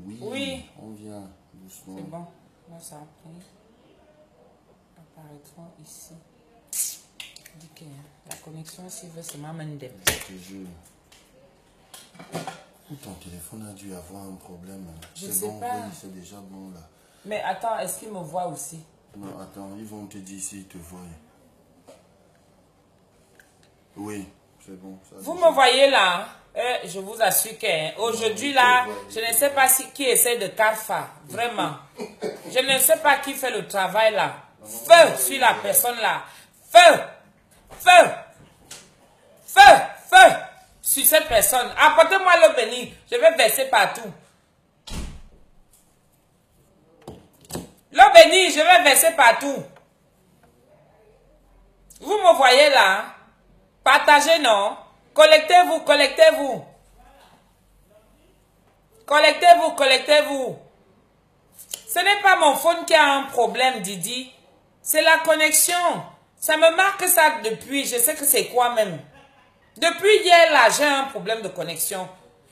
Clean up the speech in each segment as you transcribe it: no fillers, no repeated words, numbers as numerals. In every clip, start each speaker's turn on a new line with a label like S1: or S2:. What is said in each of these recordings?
S1: Oui,
S2: Oui.
S1: on vient doucement.
S2: C'est bon. Là, ça a pris. Apparaîtront ici. Dis que la connexion s'il veut se m'amender.
S1: Je te jure. Ton téléphone a dû avoir un problème.
S2: Je
S1: C'est
S2: sais
S1: bon,
S2: pas.
S1: oui, c'est déjà bon là.
S2: Mais attends, est-ce qu'il me voit aussi?
S1: Non, attends, ils vont te dire s'ils te voient. Oui, c'est bon. Ça
S2: Vous
S1: déjà.
S2: me voyez là? Je vous assure qu'aujourd'hui là, je ne sais pas qui essaie de Carfa. Vraiment. Je ne sais pas qui fait le travail là. Feu sur la personne là. Feu! Feu! Feu! Feu! Sur cette personne. Apportez-moi l'eau bénie. Je vais verser partout. L'eau bénie, je vais verser partout. Vous me voyez là? Partagez, non? Collectez-vous, collectez-vous. Collectez-vous, collectez-vous. Ce n'est pas mon phone qui a un problème, Didi. C'est la connexion. Ça me marque ça depuis. Je sais que c'est quoi même. Depuis hier, là, j'ai un problème de connexion.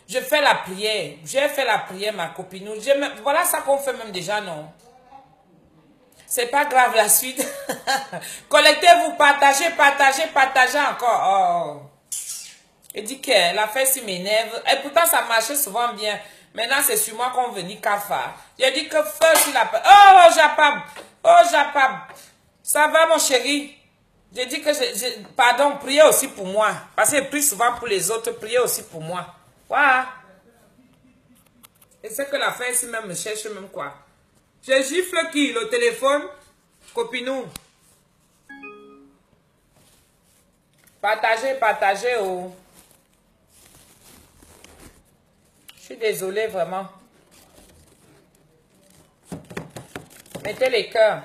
S2: Je fais la prière. J'ai fait la prière, ma copine. Voilà ça qu'on fait même déjà, non? C'est pas grave la suite. Collectez-vous, partagez, partagez, partagez encore. Oh. Il dit que l'affaire s'y m'énerve. Et pourtant, ça marchait souvent bien. Maintenant, c'est sur moi qu'on venait Kafa. J'ai dit que feu sur la... Oh, Japab. Oh, Japab. Ça va, mon chéri? J'ai dit que... Pardon, priez aussi pour moi. Parce que je prie souvent pour les autres. Priez aussi pour moi. Voilà. Et c'est que l'affaire ici même me cherche même quoi. Je gifle qui? Le téléphone? Copinou. Partagez, partagez. Oh. Je suis désolée vraiment. Mettez les cœurs.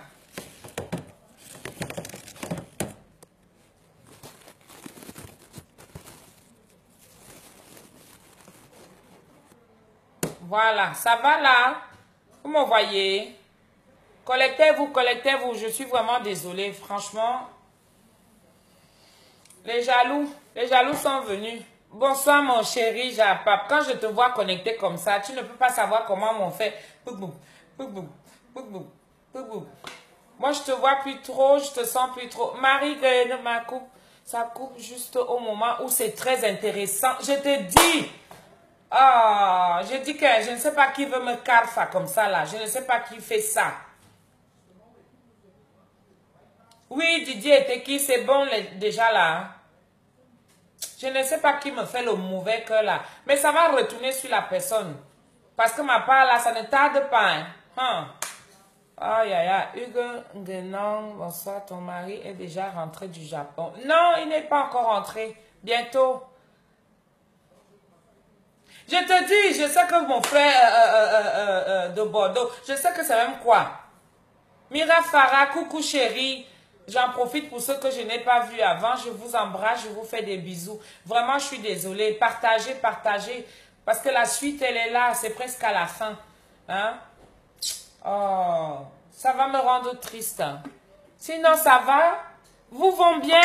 S2: Voilà, ça va là? Vous me voyez? Collectez-vous, collectez-vous. Je suis vraiment désolée, franchement. Les jaloux sont venus. Bonsoir mon chéri Japap. Quand je te vois connecté comme ça, tu ne peux pas savoir comment on fait. Moi, je te vois plus trop, je te sens plus trop. Marie-Gaëlle, ma coupe, ça coupe juste au moment où c'est très intéressant. Je te dis... Ah, je dis que je ne sais pas qui veut me carfa comme ça là. Je ne sais pas qui fait ça. Oui, Didier était qui? C'est bon déjà là. Hein? Je ne sais pas qui me fait le mauvais cœur là. Mais ça va retourner sur la personne. Parce que ma part là, ça ne tarde pas. Hein? Aïe, aïe, aïe. Hugues Nguenon, bonsoir, ton mari est déjà rentré du Japon. Non, il n'est pas encore rentré. Bientôt. Je te dis, je sais que mon frère de Bordeaux, je sais que c'est même quoi. Mira Farah, coucou chérie. J'en profite pour ceux que je n'ai pas vus avant. Je vous embrasse, je vous fais des bisous. Vraiment, je suis désolée. Partagez, partagez. Parce que la suite, elle est là. C'est presque à la fin. Hein? Oh, ça va me rendre triste. Sinon, ça va? Vous vont bien?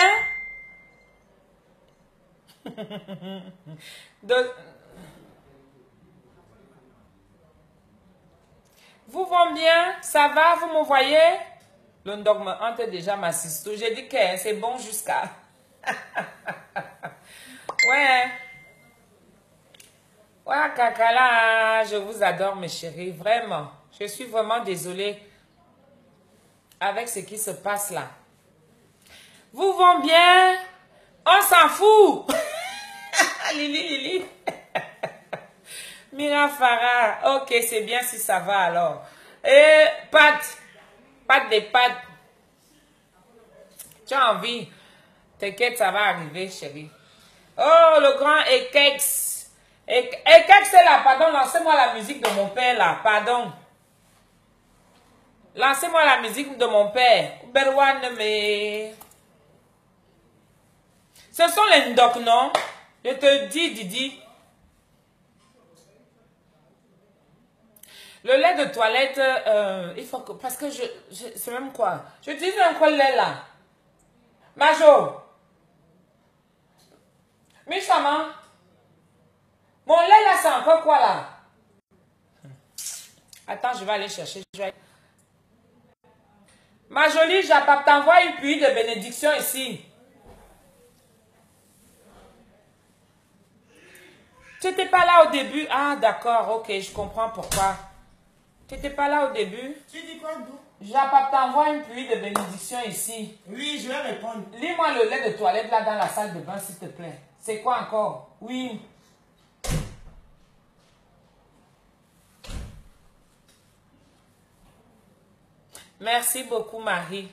S2: Vous vont bien? Ça va? Vous me voyez? Le dogme hante déjà ma sister. J'ai dit que c'est bon jusqu'à... Ouais. Ouais, Kakala, je vous adore, mes chéris. Vraiment. Je suis vraiment désolée avec ce qui se passe là. Vous vont bien? On s'en fout. Lili, Lili. Mira Farah. Ok, c'est bien si ça va alors. Et Pat. Pat des pâtes. Tu as envie. T'inquiète, ça va arriver, chérie. Oh, le grand Ekex. Ekex, c'est là. Pardon, lancez-moi la musique de mon père, là. Pardon. Lancez-moi la musique de mon père. Berwan, mais... Ce sont les Ndok, non? Je te dis, Didi. Le lait de toilette, il faut que... Parce que c'est même quoi? Je dis un quoi le lait, là. Majo. Michama. Mon lait, là, c'est encore quoi, là? Attends, je vais aller chercher. Ma jolie, Japap, t'envoie une pluie de bénédiction ici. Tu n'étais pas là au début. Ah, d'accord, ok, je comprends pourquoi. Tu n'étais pas là au début.
S3: Tu dis quoi, Dou?
S2: Japap, t'envoie une pluie de bénédiction ici.
S3: Oui, je vais répondre.
S2: Lis-moi le lait de toilette là dans la salle de bain, s'il te plaît. C'est quoi encore? Oui. Merci beaucoup, Marie.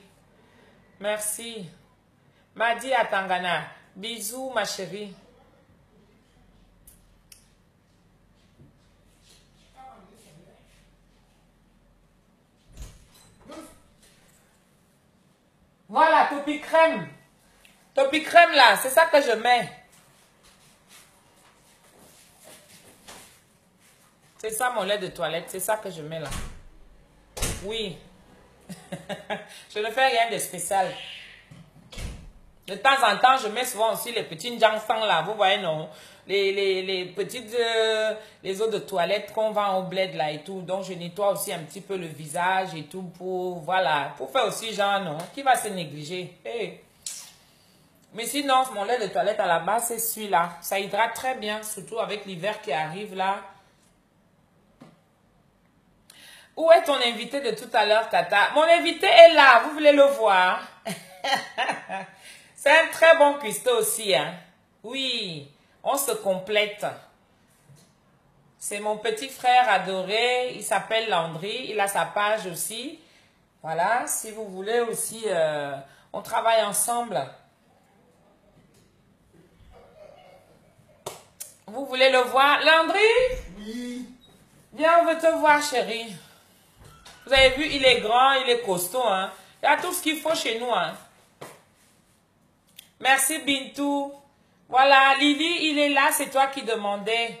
S2: Merci. Madi à Tangana. Bisous, ma chérie. Voilà, topi crème. Topi crème là, c'est ça que je mets. C'est ça mon lait de toilette, c'est ça que je mets là. Oui. Je ne fais rien de spécial. De temps en temps, je mets souvent aussi les petits njangfang là, vous voyez non? Les petites les eaux de toilette qu'on vend au bled là et tout. Donc je nettoie aussi un petit peu le visage et tout pour, voilà, pour faire aussi genre non, qui va se négliger. Hey. Mais sinon, mon lait de toilette à la base, c'est celui-là. Ça hydrate très bien, surtout avec l'hiver qui arrive là. Où est ton invité de tout à l'heure, Tata? Mon invité est là, vous voulez le voir? C'est un très bon cuistot aussi, hein? Oui, on se complète. C'est mon petit frère adoré, il s'appelle Landry, il a sa page aussi. Voilà, si vous voulez aussi, on travaille ensemble. Vous voulez le voir? Landry?
S1: Oui.
S2: Viens, on veut te voir, chérie. Vous avez vu, il est grand, il est costaud, hein. Il y a tout ce qu'il faut chez nous, hein. Merci, Bintou. Voilà, Lily, il est là, c'est toi qui demandais.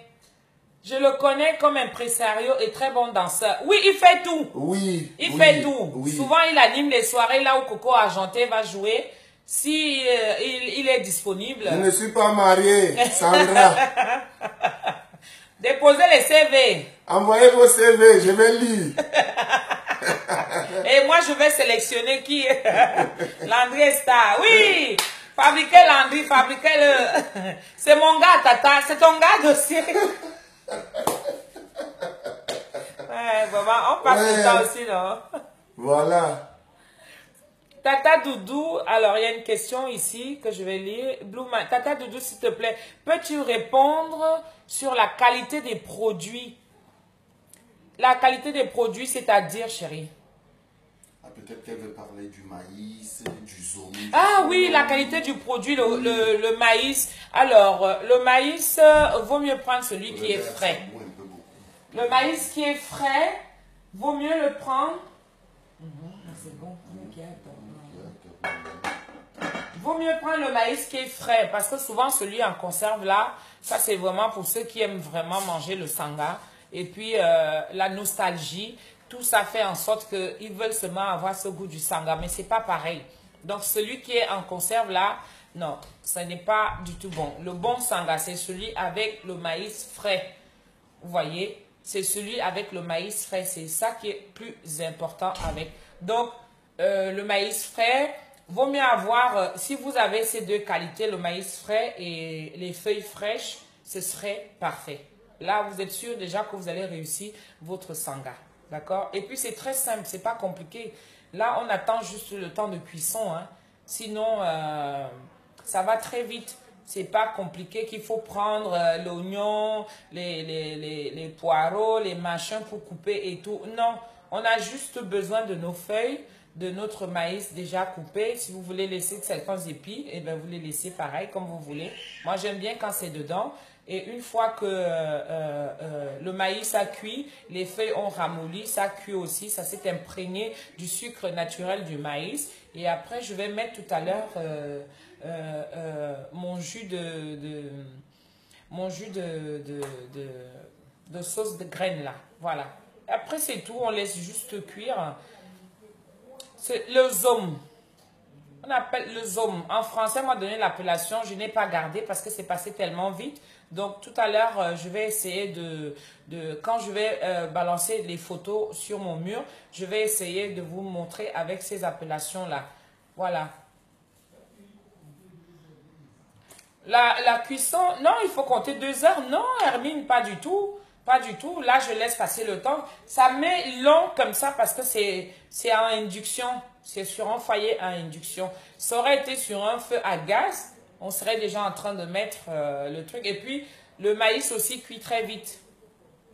S2: Je le connais comme impresario et très bon danseur. Oui, il fait tout.
S1: Oui.
S2: Il
S1: oui,
S2: fait tout.
S1: Oui.
S2: Souvent, il anime les soirées là où Coco Argenté va jouer. Si il est disponible.
S1: Je ne suis pas marié, Sandra.
S2: Déposez les CV.
S1: Envoyez vos CV, je vais lire.
S2: Et moi, je vais sélectionner qui Landry Star. Oui, fabriquez Landry, fabriquez-le. C'est mon gars, Tata. C'est ton gars dossier. Ouais, maman, on passe le temps aussi, non?
S1: Voilà.
S2: Tata Doudou, alors il y a une question ici que je vais lire. Tata Doudou, s'il te plaît, peux-tu répondre sur la qualité des produits? La qualité des produits, c'est-à-dire, chérie?
S1: Ah, peut-être qu'elle veut parler du maïs, du zombie.
S2: Ah oui, la qualité du produit, le maïs. Alors, le maïs, vaut mieux prendre celui qui est frais. Le maïs qui est frais, vaut mieux le prendre. C'est bon. Vaut mieux prendre le maïs qui est frais, parce que souvent celui en conserve là, ça c'est vraiment pour ceux qui aiment vraiment manger le sanga. Et puis la nostalgie, tout ça fait en sorte qu'ils veulent seulement avoir ce goût du sanga, mais c'est pas pareil. Donc celui qui est en conserve là, non, ce n'est pas du tout bon. Le bon sanga, c'est celui avec le maïs frais. Vous voyez, c'est celui avec le maïs frais, c'est ça qui est plus important avec. Donc le maïs frais, vaut mieux avoir, si vous avez ces deux qualités, le maïs frais et les feuilles fraîches, ce serait parfait. Là, vous êtes sûr déjà que vous allez réussir votre sanga. D'accord? Et puis, c'est très simple, c'est pas compliqué. Là, on attend juste le temps de cuisson. Hein. Sinon, ça va très vite. C'est pas compliqué qu'il faut prendre l'oignon, les poireaux, les machins pour couper et tout. Non, on a juste besoin de nos feuilles, de notre maïs déjà coupé. Si vous voulez laisser certains épis, et ben vous les laissez pareil comme vous voulez. Moi, j'aime bien quand c'est dedans. Et une fois que le maïs a cuit, les feuilles ont ramolli, ça cuit aussi, ça s'est imprégné du sucre naturel du maïs. Et après, je vais mettre tout à l'heure mon jus de sauce de graines là. Voilà. Après, c'est tout, on laisse juste cuire. C'est le zom. On appelle le zom. En français, on m'a donné l'appellation, je n'ai pas gardé parce que c'est passé tellement vite. Donc tout à l'heure, je vais essayer quand je vais balancer les photos sur mon mur, je vais essayer de vous montrer avec ces appellations-là. Voilà. La cuisson, non, il faut compter 2 heures. Non, Hermine, pas du tout. Pas du tout. Là, je laisse passer le temps. Ça met long comme ça parce que c'est à induction. C'est sur un foyer à induction. Ça aurait été sur un feu à gaz. On serait déjà en train de mettre le truc. Et puis, le maïs aussi cuit très vite.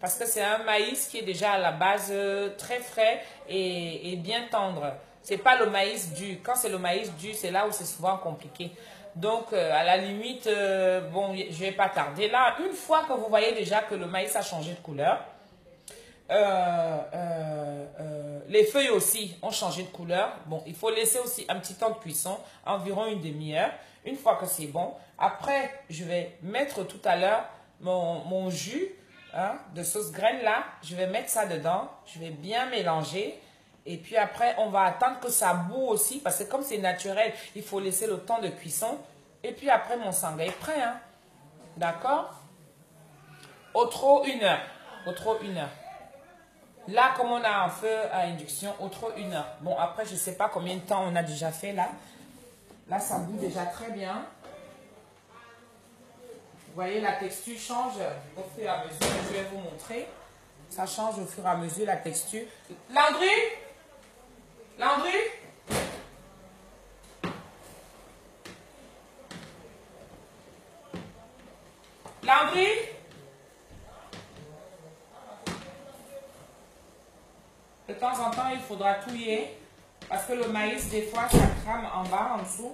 S2: Parce que c'est un maïs qui est déjà à la base très frais et bien tendre. C'est pas le maïs dur. Quand c'est le maïs dur, c'est là où c'est souvent compliqué. Donc, à la limite, bon, je vais pas tarder. Là, une fois que vous voyez déjà que le maïs a changé de couleur, les feuilles aussi ont changé de couleur. Bon, il faut laisser aussi un petit temps de cuisson, environ une demi-heure. Une fois que c'est bon, après, je vais mettre tout à l'heure mon jus de sauce graine là. Je vais mettre ça dedans. Je vais bien mélanger. Et puis après, on va attendre que ça boue aussi. Parce que comme c'est naturel, il faut laisser le temps de cuisson. Et puis après, mon sanga est prêt. Hein. D'accord? Au trop 1 heure. Au trop 1 heure. Là, comme on a un feu à induction, au trop 1 heure. Bon, après, je ne sais pas combien de temps on a déjà fait là. Là, ça bout déjà très bien. Vous voyez, la texture change au fur et à mesure. Je vais vous montrer. Ça change au fur et à mesure la texture. Landry? Landry? Landry? De temps en temps, il faudra touiller. Parce que le maïs, des fois, ça crame en bas, en dessous.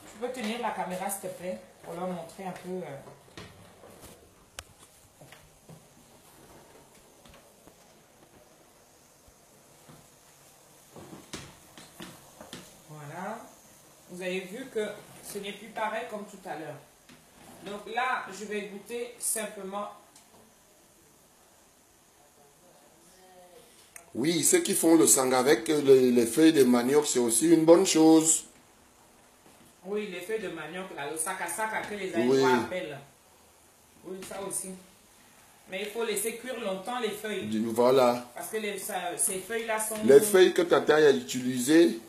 S2: Tu peux tenir la caméra, s'il te plaît, pour leur montrer un peu. Voilà. Vous avez vu que ce n'est plus pareil comme tout à l'heure. Donc là, je vais goûter simplement.
S1: Oui, ceux qui font le sang avec les feuilles de manioc, c'est aussi une bonne chose.
S2: Oui, les feuilles de manioc, là, le saka que les Haïtiens appellent. Oui, ça aussi. Mais il faut laisser cuire longtemps les feuilles.
S1: Voilà.
S2: Parce que ces feuilles-là sont...
S1: Les feuilles que Tata a utilisées,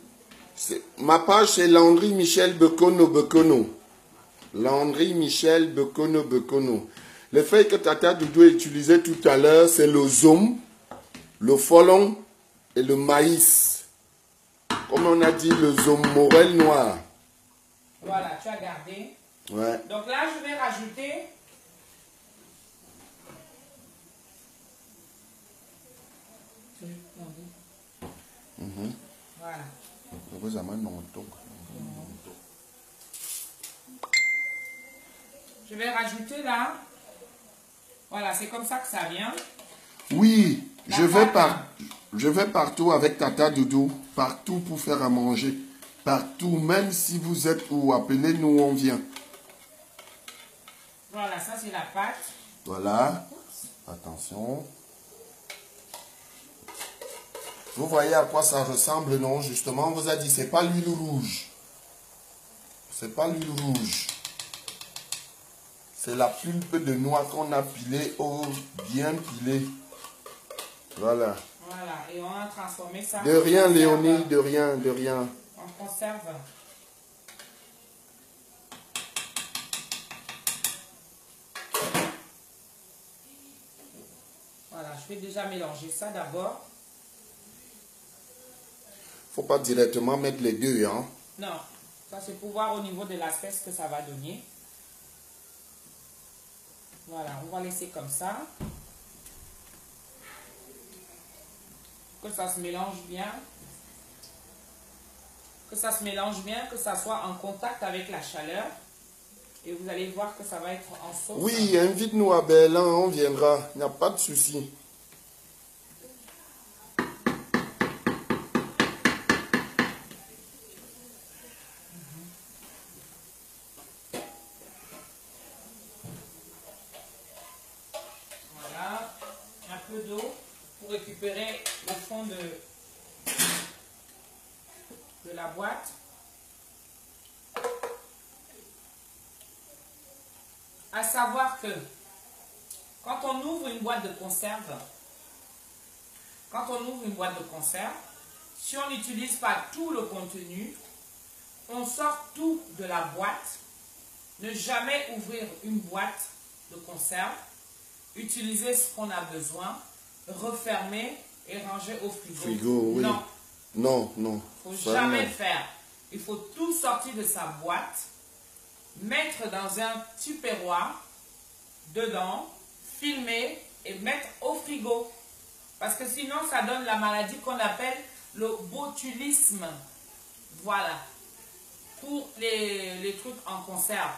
S1: ma page c'est Landry Michel Bekono. Landry Michel Bekono. Les feuilles que Tata Doudou a utilisées tout à l'heure, c'est le zom, le folon et le maïs. Comme on a dit, le zom morel noir.
S2: Voilà, tu as gardé.
S1: Ouais.
S2: Donc là, je vais rajouter... Voilà. Je vais rajouter là. Voilà, c'est comme ça que ça vient.
S1: Oui, je vais partout avec Tata Doudou. Partout pour faire à manger. Partout, même si vous êtes où, appelez-nous, on vient.
S2: Voilà, ça c'est la pâte.
S1: Voilà. Attention. Vous voyez à quoi ça ressemble, non? Justement, on vous a dit, c'est pas l'huile rouge. C'est pas l'huile rouge. C'est la pulpe de noix qu'on a pilée au bien pilée. Voilà.
S2: Voilà, et on a transformé ça.
S1: De rien, Léonie, de rien, de rien.
S2: On conserve. Voilà, je vais déjà mélanger ça d'abord.
S1: Faut pas directement mettre les deux, hein.
S2: Non, ça c'est pour voir au niveau de l'aspect ce que ça va donner. Voilà, on va laisser comme ça. Que ça se mélange bien. Que ça se mélange bien, que ça soit en contact avec la chaleur. Et vous allez voir que ça va être en sauce.
S1: Oui, invite-nous à Berlin, on viendra. Il n'y a pas de souci.
S2: Voilà, un peu d'eau pour récupérer le fond de la boîte. À savoir que Quand on ouvre une boîte de conserve, si on n'utilise pas tout le contenu, on sort tout de la boîte. Ne jamais ouvrir une boîte de conserve. Utiliser ce qu'on a besoin. Refermer et ranger au frigo.
S1: Frigo, oui.
S2: Non.
S1: Non, non.
S2: Il ne faut jamais le faire. Il faut tout sortir de sa boîte, mettre dans un tupperware, dedans, filmer et mettre au frigo. Parce que sinon, ça donne la maladie qu'on appelle le botulisme. Voilà. Pour les trucs en conserve.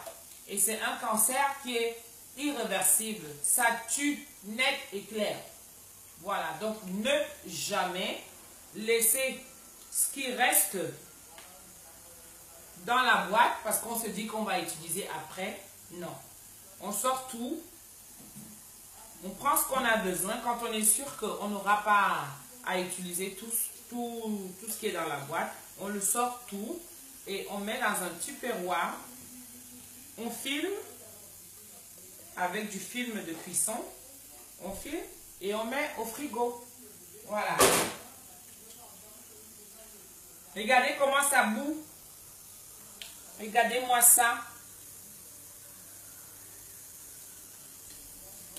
S2: Et c'est un cancer qui est irréversible. Ça tue net et clair. Voilà. Donc, ne jamais laisser ce qui reste dans la boîte parce qu'on se dit qu'on va utiliser après. Non. On sort tout. On prend ce qu'on a besoin. Quand on est sûr qu'on n'aura pas à utiliser tout ce qui est dans la boîte, on le sort tout et on met dans un tupperware. On filme avec du film de cuisson. On filme et on met au frigo. Voilà. Regardez comment ça boue. Regardez-moi ça.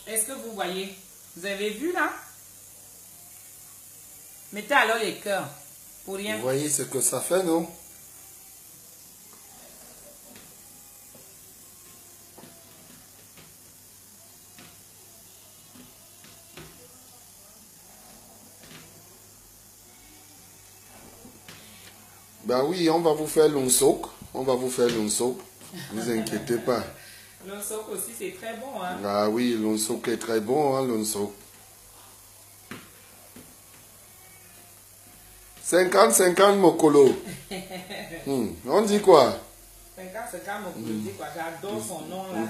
S2: Est-ce que vous voyez? Vous avez vu là? Mettez alors les cœurs. Pour rien.
S1: Vous voyez ce que ça fait, non? Ben oui, on va vous faire l'onsok. On va vous faire l'onsok. Ne vous inquiétez pas.
S2: L'onsok aussi, c'est très bon. Hein?
S1: Ah oui, l'onsok est très bon, hein, l'onsok. 50-50 Mokolo. On dit quoi?
S2: 50-50 Mokolo, dit quoi? J'adore son nom là.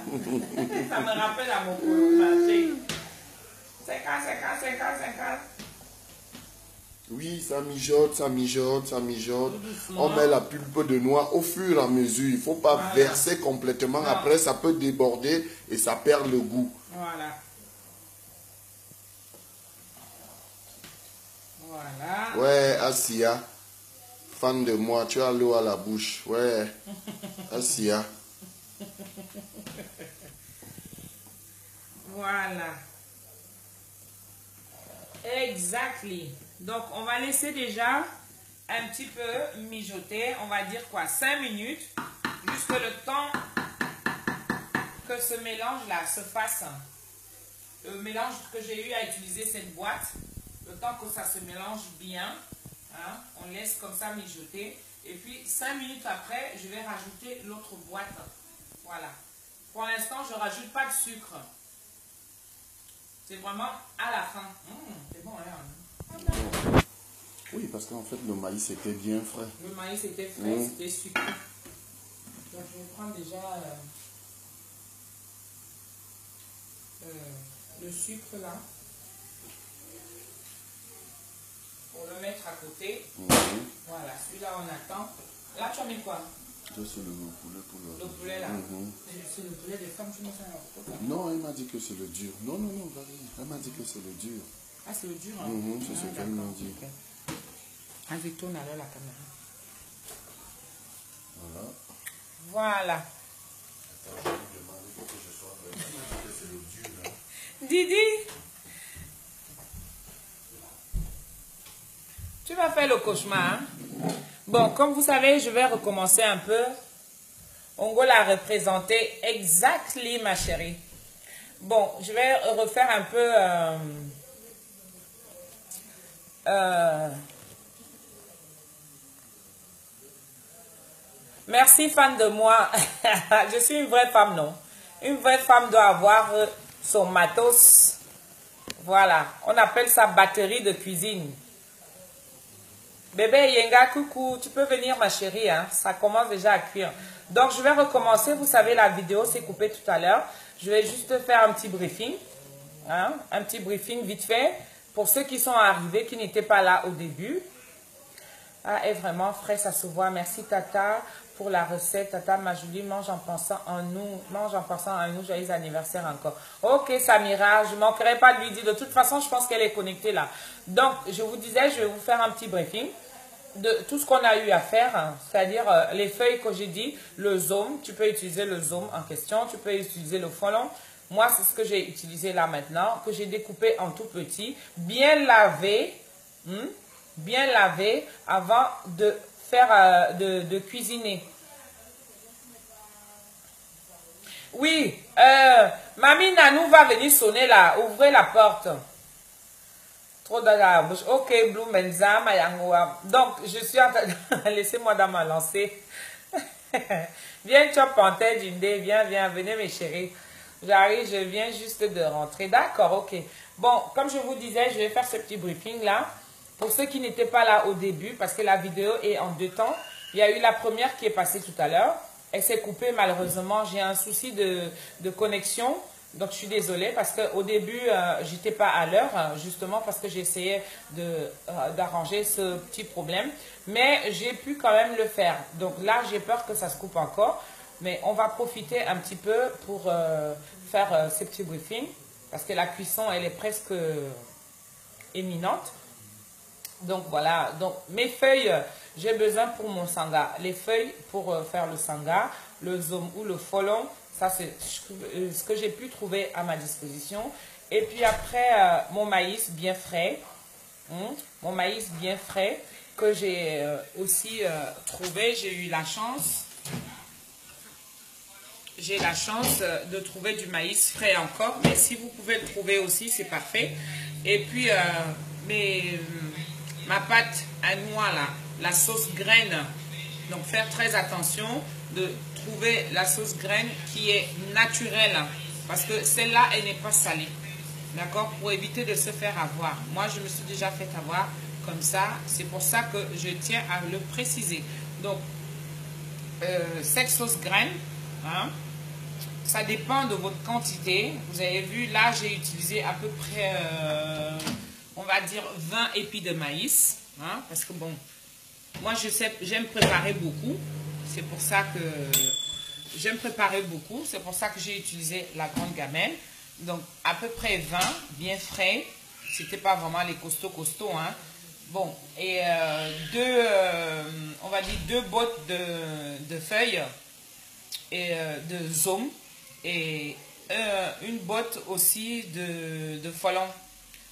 S2: Ça me rappelle à Mokolo marché. 50-50-50-50.
S1: Oui, ça mijote, ça mijote, ça mijote. On met la pulpe de noix au fur et à mesure. Il ne faut pas verser complètement. Non. Après, ça peut déborder et ça perd le goût.
S2: Voilà. Voilà.
S1: Ouais, Assia. Fan de moi, tu as l'eau à la bouche. Ouais. Assia.
S2: Voilà. Exactly. Donc, on va laisser déjà un petit peu mijoter. On va dire quoi? 5 minutes. Jusque le temps que ce mélange-là se fasse. Le mélange que j'ai eu à utiliser cette boîte. Le temps que ça se mélange bien. Hein, on laisse comme ça mijoter. Et puis, 5 minutes après, je vais rajouter l'autre boîte. Voilà. Pour l'instant, je ne rajoute pas de sucre. C'est vraiment à la fin. C'est bon, hein?
S1: Oui, parce qu'en fait, le maïs était bien frais.
S2: Le maïs était frais, c'était sucré. Donc, je vais prendre déjà le sucre là. Pour le mettre à côté. Voilà, celui-là, on attend. Là, tu as mis quoi?
S1: C'est le poulet pour
S2: le poulet là. C'est le poulet de femme, tu me fais un.
S1: Non, elle m'a dit que c'est le dur. Non, vas-y. Elle m'a dit que c'est le dur.
S2: Ah, c'est le dur, hein?
S1: C'est ce qu'elle m'a dit.
S2: Okay. Vas-y, tourne alors la caméra.
S1: Voilà.
S2: Voilà.
S1: Attends, je vais demander pour que je sois vrai. Elle m'a dit que c'est le dur, hein.
S2: Didi, tu vas faire le cauchemar, hein? Bon, comme vous savez, je vais recommencer un peu. Ongo l'a représenté exactement, ma chérie. Bon, je vais refaire un peu... Merci, fan de moi. Je suis une vraie femme, non? Une vraie femme doit avoir son matos. Voilà, on appelle ça batterie de cuisine. Bébé Yenga, coucou, tu peux venir ma chérie, hein? Ça commence déjà à cuire. Donc je vais recommencer, vous savez la vidéo s'est coupée tout à l'heure. Je vais juste faire un petit briefing, hein? Un petit briefing vite fait, pour ceux qui sont arrivés, qui n'étaient pas là au début. Ah, est vraiment frais, ça se voit. Merci Tata pour la recette. Tata Majouli, mange en pensant en nous. Mange en pensant en nous. Joyeux anniversaire encore. Ok, Samira, je ne manquerai pas de lui dire. De toute façon, je pense qu'elle est connectée là. Donc, je vous disais, je vais vous faire un petit briefing de tout ce qu'on a eu à faire, hein, c'est-à-dire les feuilles que j'ai dit, le zoom, tu peux utiliser le zoom en question, tu peux utiliser le frelon. Moi, c'est ce que j'ai utilisé là maintenant, que j'ai découpé en tout petit, bien lavé avant de faire, de cuisiner. Oui, Mamie Nanou va venir sonner là, ouvrez la porte. Trop dans la bouche. Ok, Blue Menza, Mayangoa. Donc, je suis en train de... Laissez-moi dans ma lancée. Viens, Chop Panthère, Jindé. Viens, venez mes chéris. J'arrive, je viens juste de rentrer. D'accord, ok. Bon, comme je vous disais, je vais faire ce petit briefing là. Pour ceux qui n'étaient pas là au début, parce que la vidéo est en 2 temps. Il y a eu la première qui est passée tout à l'heure. Elle s'est coupée malheureusement. J'ai un souci de connexion. Donc, je suis désolée parce qu'au début, j'étais pas à l'heure, justement parce que j'essayais d'arranger ce petit problème. Mais j'ai pu quand même le faire. Donc là, j'ai peur que ça se coupe encore. Mais on va profiter un petit peu pour faire ces petits briefings. Parce que la cuisson, elle est presque éminente. Donc voilà. Donc mes feuilles, j'ai besoin pour mon sanga. Les feuilles pour faire le sanga, le zoom ou le folon. Ça, c'est ce que j'ai pu trouver à ma disposition. Et puis après, mon maïs bien frais. Mon maïs bien frais que j'ai aussi trouvé. J'ai eu la chance. J'ai la chance de trouver du maïs frais encore. Mais si vous pouvez le trouver aussi, c'est parfait. Et puis, ma pâte à noix, là, la sauce graine. Donc, faire très attention de trouver la sauce graine qui est naturelle. Parce que celle-là, elle n'est pas salée. D'accord? Pour éviter de se faire avoir. Moi, je me suis déjà fait avoir comme ça. C'est pour ça que je tiens à le préciser. Donc, cette sauce graine, hein, ça dépend de votre quantité. Vous avez vu, là, j'ai utilisé à peu près, on va dire, 20 épis de maïs. Hein, parce que bon, moi, j'aime préparer beaucoup. C'est pour ça que j'aime préparer beaucoup. C'est pour ça que j'ai utilisé la grande gamelle. Donc, à peu près 20, bien frais. C'était pas vraiment les costauds, hein. Bon, et on va dire 2 bottes de feuilles et de zome. Et une botte aussi de folon.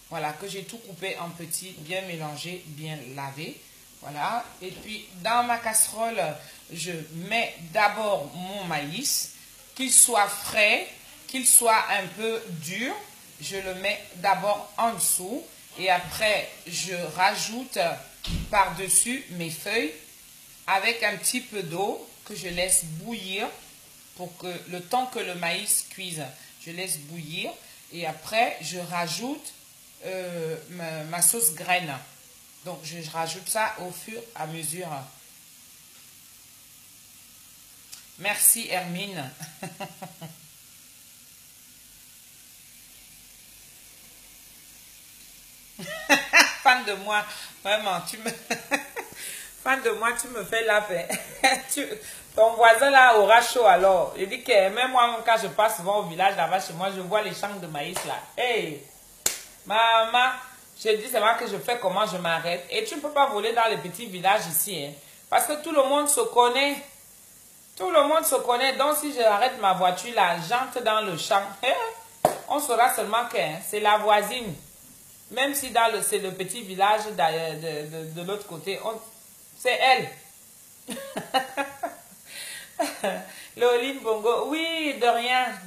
S2: Voilà, que j'ai tout coupé en petits, bien mélangé, bien lavé. Voilà, et puis dans ma casserole, je mets d'abord mon maïs, qu'il soit frais, qu'il soit un peu dur. Je le mets d'abord en dessous et après je rajoute par-dessus mes feuilles avec un petit peu d'eau que je laisse bouillir pour que le temps que le maïs cuise, je laisse bouillir et après je rajoute ma sauce graine. Donc, je rajoute ça au fur et à mesure. Merci, Hermine. Fan de moi, vraiment, fan de moi, tu me fais la paix. Ton voisin là aura chaud alors. Il dit que même moi, quand je passe souvent au village là-bas chez moi, je vois les champs de maïs là. Hey, maman. Je dis seulement que je fais comment je m'arrête. Et tu ne peux pas voler dans les petits villages ici. Hein, parce que tout le monde se connaît. Tout le monde se connaît. Donc si j'arrête ma voiture là, j'entre dans le champ. On saura seulement que hein, c'est la voisine. Même si c'est le petit village de l'autre côté. C'est elle. Loline Bongo, oui, de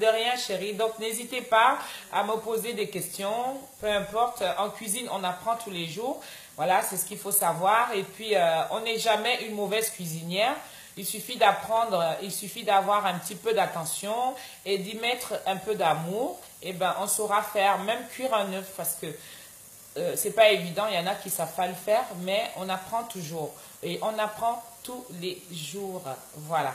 S2: rien chérie. Donc n'hésitez pas à me poser des questions, peu importe, en cuisine on apprend tous les jours, voilà, c'est ce qu'il faut savoir. Et puis on n'est jamais une mauvaise cuisinière, il suffit d'apprendre, il suffit d'avoir un petit peu d'attention et d'y mettre un peu d'amour, et ben on saura faire, même cuire un œuf, parce que c'est pas évident, il y en a qui savent pas le faire, mais on apprend toujours, et on apprend tous les jours, voilà.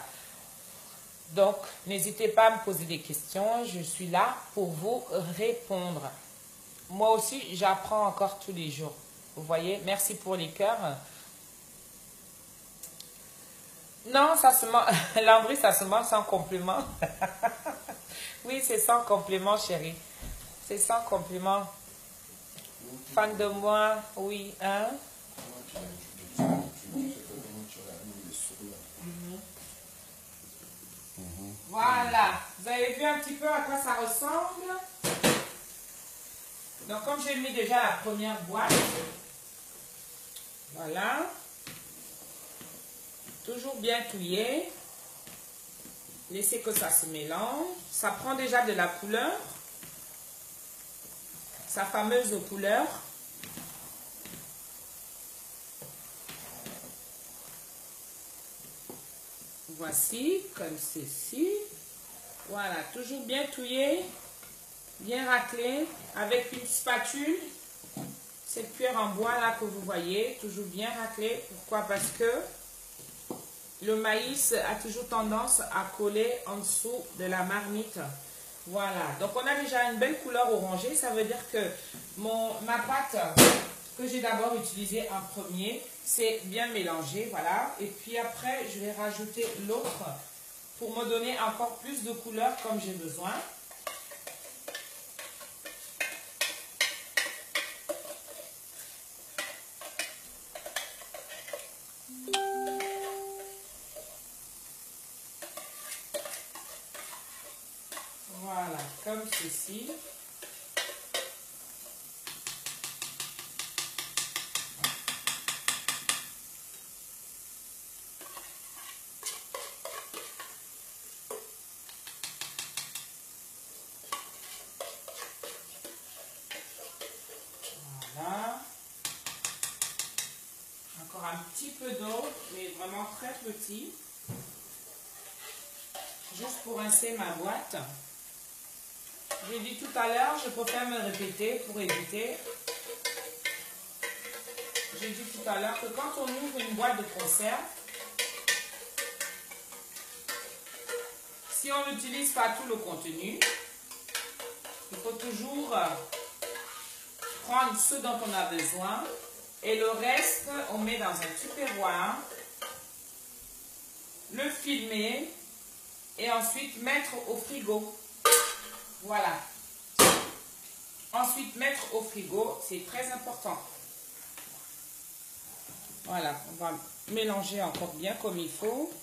S2: Donc, n'hésitez pas à me poser des questions. Je suis là pour vous répondre. Moi aussi, j'apprends encore tous les jours. Vous voyez, merci pour les cœurs. Non, ça se mange. Landry, ça se mange sans compliment. Oui, c'est sans compliment, chérie. C'est sans compliment. Fan de moi, oui, hein? Voilà. Vous avez vu un petit peu à quoi ça ressemble? Donc, comme j'ai mis déjà la première boîte, voilà. Toujours bien touillé. Laissez que ça se mélange. Ça prend déjà de la couleur. Sa fameuse couleur. Voici, comme ceci. Voilà, toujours bien touillé, bien raclé, avec une spatule. Cette cuillère en bois là que vous voyez, toujours bien raclé. Pourquoi? Parce que le maïs a toujours tendance à coller en dessous de la marmite. Voilà, donc on a déjà une belle couleur orangée. Ça veut dire que ma pâte que j'ai d'abord utilisée en premier, c'est bien mélangé, voilà. Et puis après, je vais rajouter l'autre pour me donner encore plus de couleur comme j'ai besoin. Voilà, comme ceci. Voilà. Encore un petit peu d'eau, mais vraiment très petit. Juste pour rincer ma boîte. J'ai dit tout à l'heure, je préfère me répéter pour éviter. J'ai dit tout à l'heure que quand on ouvre une boîte de conserve, si on n'utilise pas tout le contenu, il faut toujours prendre ce dont on a besoin et le reste, on met dans un tupperware, le filmer et ensuite mettre au frigo. Voilà. Ensuite, mettre au frigo, c'est très important. Voilà, on va mélanger encore bien comme il faut.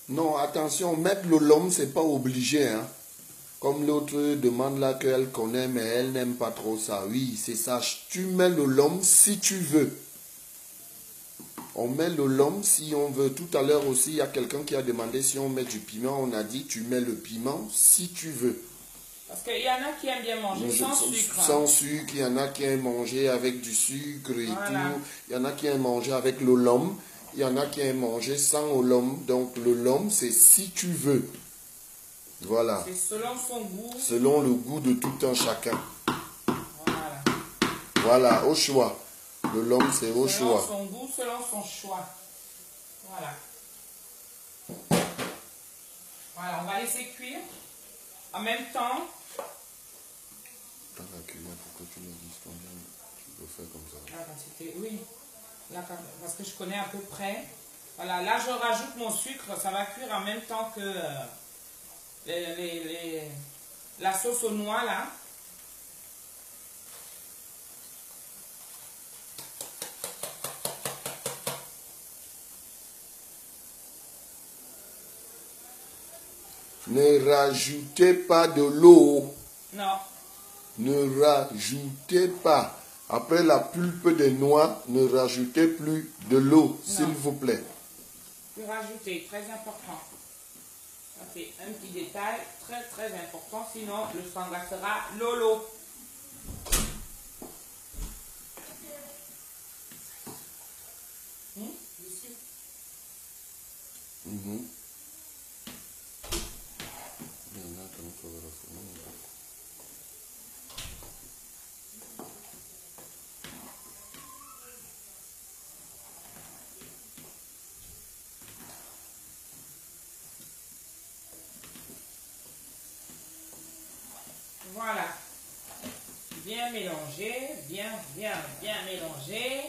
S1: Non, attention, mettre le lom, c'est pas obligé, hein. Comme l'autre demande là qu'elle connaît, mais elle n'aime pas trop ça. Oui, c'est ça. Tu mets le lom si tu veux. On met le lom si on veut. Tout à l'heure aussi, il y a quelqu'un qui a demandé si on met du piment. On a dit, tu mets le piment si tu veux.
S2: Parce qu'il y en a qui aiment bien manger sans sucre.
S1: Sans sucre, il y en a qui aiment manger avec du sucre et
S2: Voilà.
S1: tout. Il y en a qui aiment manger avec le lom. Il y en a qui aiment manger sans le lom. Donc le lom, c'est si tu veux. Voilà.
S2: C'est selon son goût.
S1: Selon le goût de tout un chacun.
S2: Voilà.
S1: Voilà, au choix. Le lom, c'est au choix.
S2: Selon son goût, selon son choix. Voilà. Voilà, on va laisser cuire. En même temps.
S1: T'as la cuillère pour que tu me dises combien tu peux faire comme ça.
S2: La quantité, oui. Parce que je connais à peu près. Voilà, là je rajoute mon sucre. Ça va cuire en même temps que la sauce aux noix là.
S1: Ne rajoutez pas de l'eau.
S2: Non.
S1: Ne rajoutez pas. Après la pulpe des noix, ne rajoutez plus de l'eau, s'il vous plaît.
S2: Je vais rajouter, très important. Ça c'est un petit détail très très important, sinon le sangria sera lolo. Voilà. Bien mélanger, bien mélanger.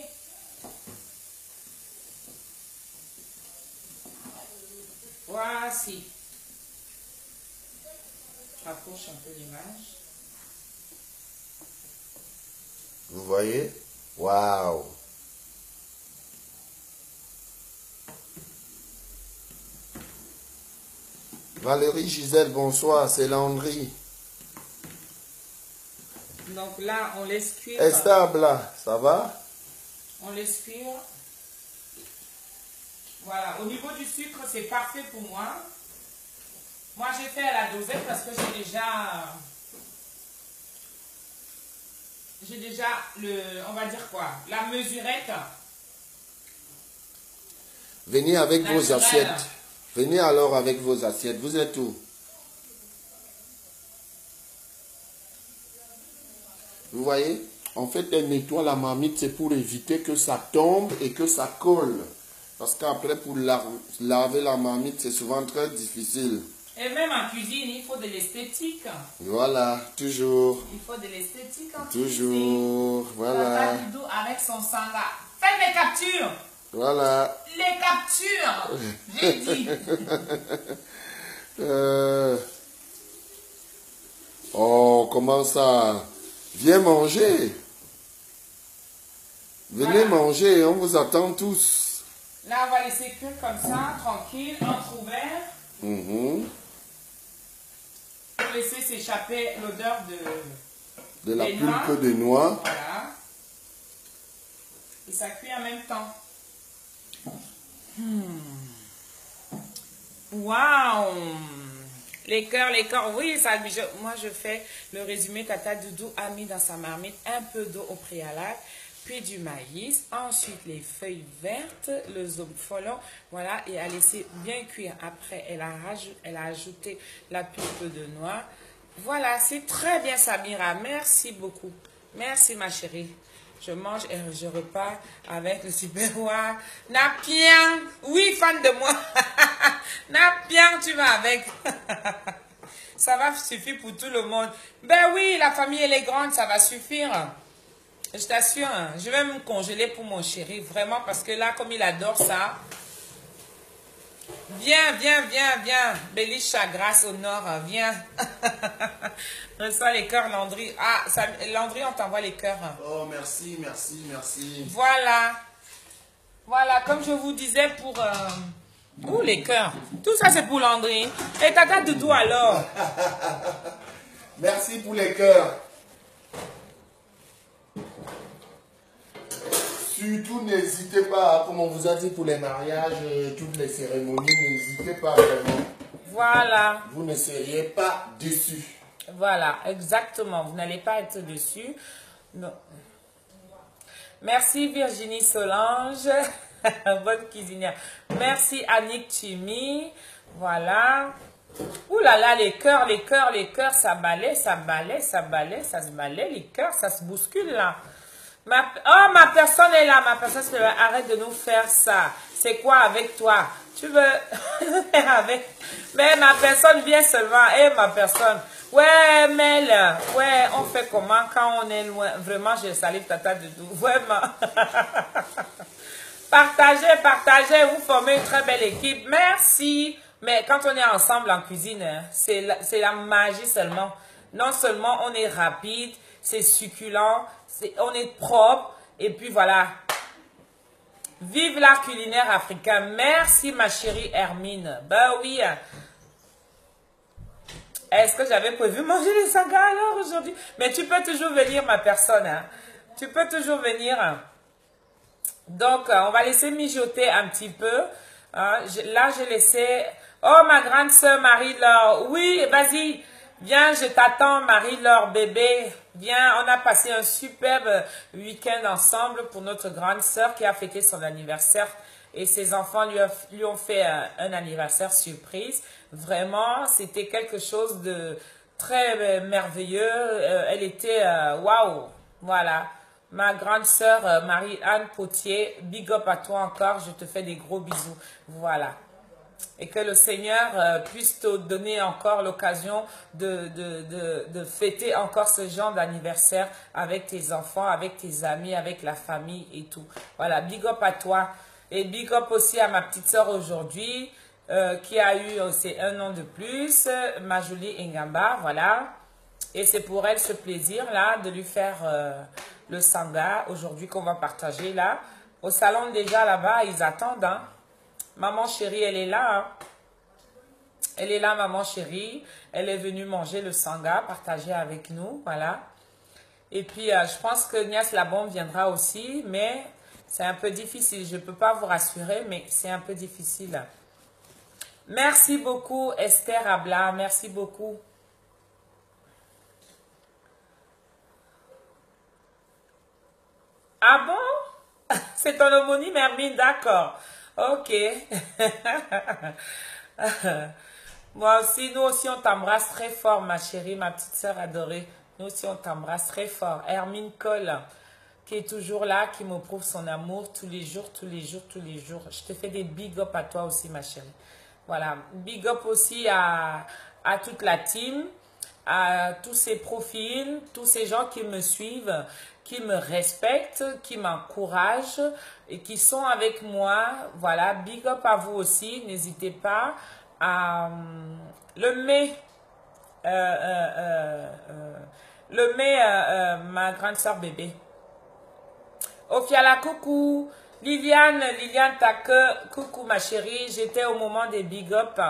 S2: Voici. Rapproche un peu l'image.
S1: Vous voyez? Waouh! Valérie Gisèle, bonsoir, c'est Landry.
S2: Donc là, on laisse cuire.
S1: Establa, ça va?
S2: On laisse cuire. Voilà, au niveau du sucre, c'est parfait pour moi. Moi, j'ai fait à la dosette parce que j'ai déjà on va dire quoi, la mesurette.
S1: Venez avec vos
S2: Naturelle.
S1: assiettes. Venez alors avec vos assiettes. Vous êtes où? Vous voyez? En fait, elle nettoie la marmite, c'est pour éviter que ça tombe et que ça colle. Parce qu'après, pour laver la marmite, c'est souvent très difficile.
S2: Et même en cuisine, il faut de l'esthétique.
S1: Voilà, toujours.
S2: Il faut de l'esthétique en
S1: Toujours,
S2: cuisine.
S1: voilà.
S2: Tata Doudou avec son sang là. Faites les captures.
S1: Voilà.
S2: Les captures. J'ai dit.
S1: Oh, comment ça? Viens manger. Venez
S2: Voilà.
S1: manger, on vous attend tous.
S2: Là, on va laisser cuire comme ça, tranquille, entrouvert. Pour laisser s'échapper l'odeur
S1: De la
S2: des noix.
S1: pulpe de noix.
S2: Voilà. Et ça cuit en même temps. Waouh! Les cœurs. Oui, ça, moi je fais le résumé. Tata Doudou a mis dans sa marmite un peu d'eau au préalable, puis du maïs, ensuite les feuilles vertes, le zomfolon, voilà, et a laissé bien cuire. Après, elle a ajouté la pulpe de noix. Voilà, c'est très bien Samira, merci beaucoup. Merci ma chérie. Je mange et je repars avec le super roi. Napien, oui, fan de moi. Napien, tu vas avec. Ça va suffire pour tout le monde. Ben oui, la famille elle est grande, ça va suffire. Je t'assure, je vais me congeler pour mon chéri, vraiment, parce que là, comme il adore ça. Viens. Belisha, grâce au nord, viens. Reçois les cœurs, Landry. Ah, Landry, on t'envoie les cœurs.
S1: Oh, merci.
S2: Voilà. Voilà, comme je vous disais pour... Où les cœurs? Tout ça, c'est pour Landry. Et Tata Doudou, alors?
S1: Merci pour les cœurs. Surtout, n'hésitez pas, comme on vous a dit pour les mariages, toutes les cérémonies, n'hésitez pas vraiment.
S2: Voilà.
S1: Vous ne seriez pas déçus.
S2: Voilà, exactement. Vous n'allez pas être dessus. Non. Merci Virginie Solange. Bonne cuisinière. Merci Annick Chimi. Voilà. Ouh là là, les cœurs, ça balaie, ça se balaie. Les cœurs, ça se bouscule là. Oh, ma personne est là. Ma personne, arrête de nous faire ça. C'est quoi avec toi? Tu veux avec... Mais ma personne vient seulement. Ma personne. Ouais, Mel. Ouais, on fait comment quand on est loin? Vraiment, je salue Tata Doudou. Vraiment. Partagez. Vous formez une très belle équipe. Merci. Mais quand on est ensemble en cuisine, c'est la magie seulement. Non seulement on est rapide, c'est succulent, on est propre. Et puis voilà. Vive l'art culinaire africain. Merci ma chérie Hermine. Ben oui. Est-ce que j'avais prévu manger les sagas alors aujourd'hui? Mais tu peux toujours venir ma personne. Hein. Tu peux toujours venir. Donc, on va laisser mijoter un petit peu. Hein. Là, j'ai laissé... Oh, ma grande soeur Marie-Laure. Oui, vas-y. Viens, je t'attends Marie-Laure, bébé. Viens, on a passé un superbe week-end ensemble pour notre grande soeur qui a fêté son anniversaire. Et ses enfants lui ont fait un anniversaire surprise. Vraiment, c'était quelque chose de très merveilleux. Elle était waouh. Voilà. Ma grande sœur Marie-Anne Potier, big up à toi encore. Je te fais des gros bisous. Voilà. Et que le Seigneur puisse te donner encore l'occasion de fêter encore ce genre d'anniversaire avec tes enfants, avec tes amis, avec la famille et tout. Voilà, big up à toi. Et big up aussi à ma petite soeur aujourd'hui qui a eu aussi 1 an de plus, ma jolie Ngamba, voilà. Et c'est pour elle ce plaisir-là de lui faire le sangha aujourd'hui qu'on va partager là. Au salon déjà là-bas, ils attendent, hein. Maman chérie, elle est là. Hein. Elle est là, maman chérie. Elle est venue manger le sangha, partager avec nous. Voilà. Et puis, je pense que Nias Labombe viendra aussi. Mais c'est un peu difficile. Je ne peux pas vous rassurer, mais c'est un peu difficile. Merci beaucoup, Esther Abla. Merci beaucoup. Ah bon? C'est ton homonyme, Hermine, d'accord. Ok. Moi aussi, nous aussi, on t'embrasse très fort, ma chérie, ma petite sœur adorée. Nous aussi, on t'embrasse très fort. Hermine Cole, qui est toujours là, qui me prouve son amour tous les jours, tous les jours, tous les jours. Je te fais des big up à toi aussi, ma chérie. Voilà. Big up aussi à toute la team, à tous ces profils, tous ces gens qui me suivent, qui me respectent, qui m'encouragent et qui sont avec moi. Voilà, big up à vous aussi. N'hésitez pas à le mai, ma grande soeur bébé. Ofiala, coucou. Liliane Take, coucou ma chérie. J'étais au moment des big up.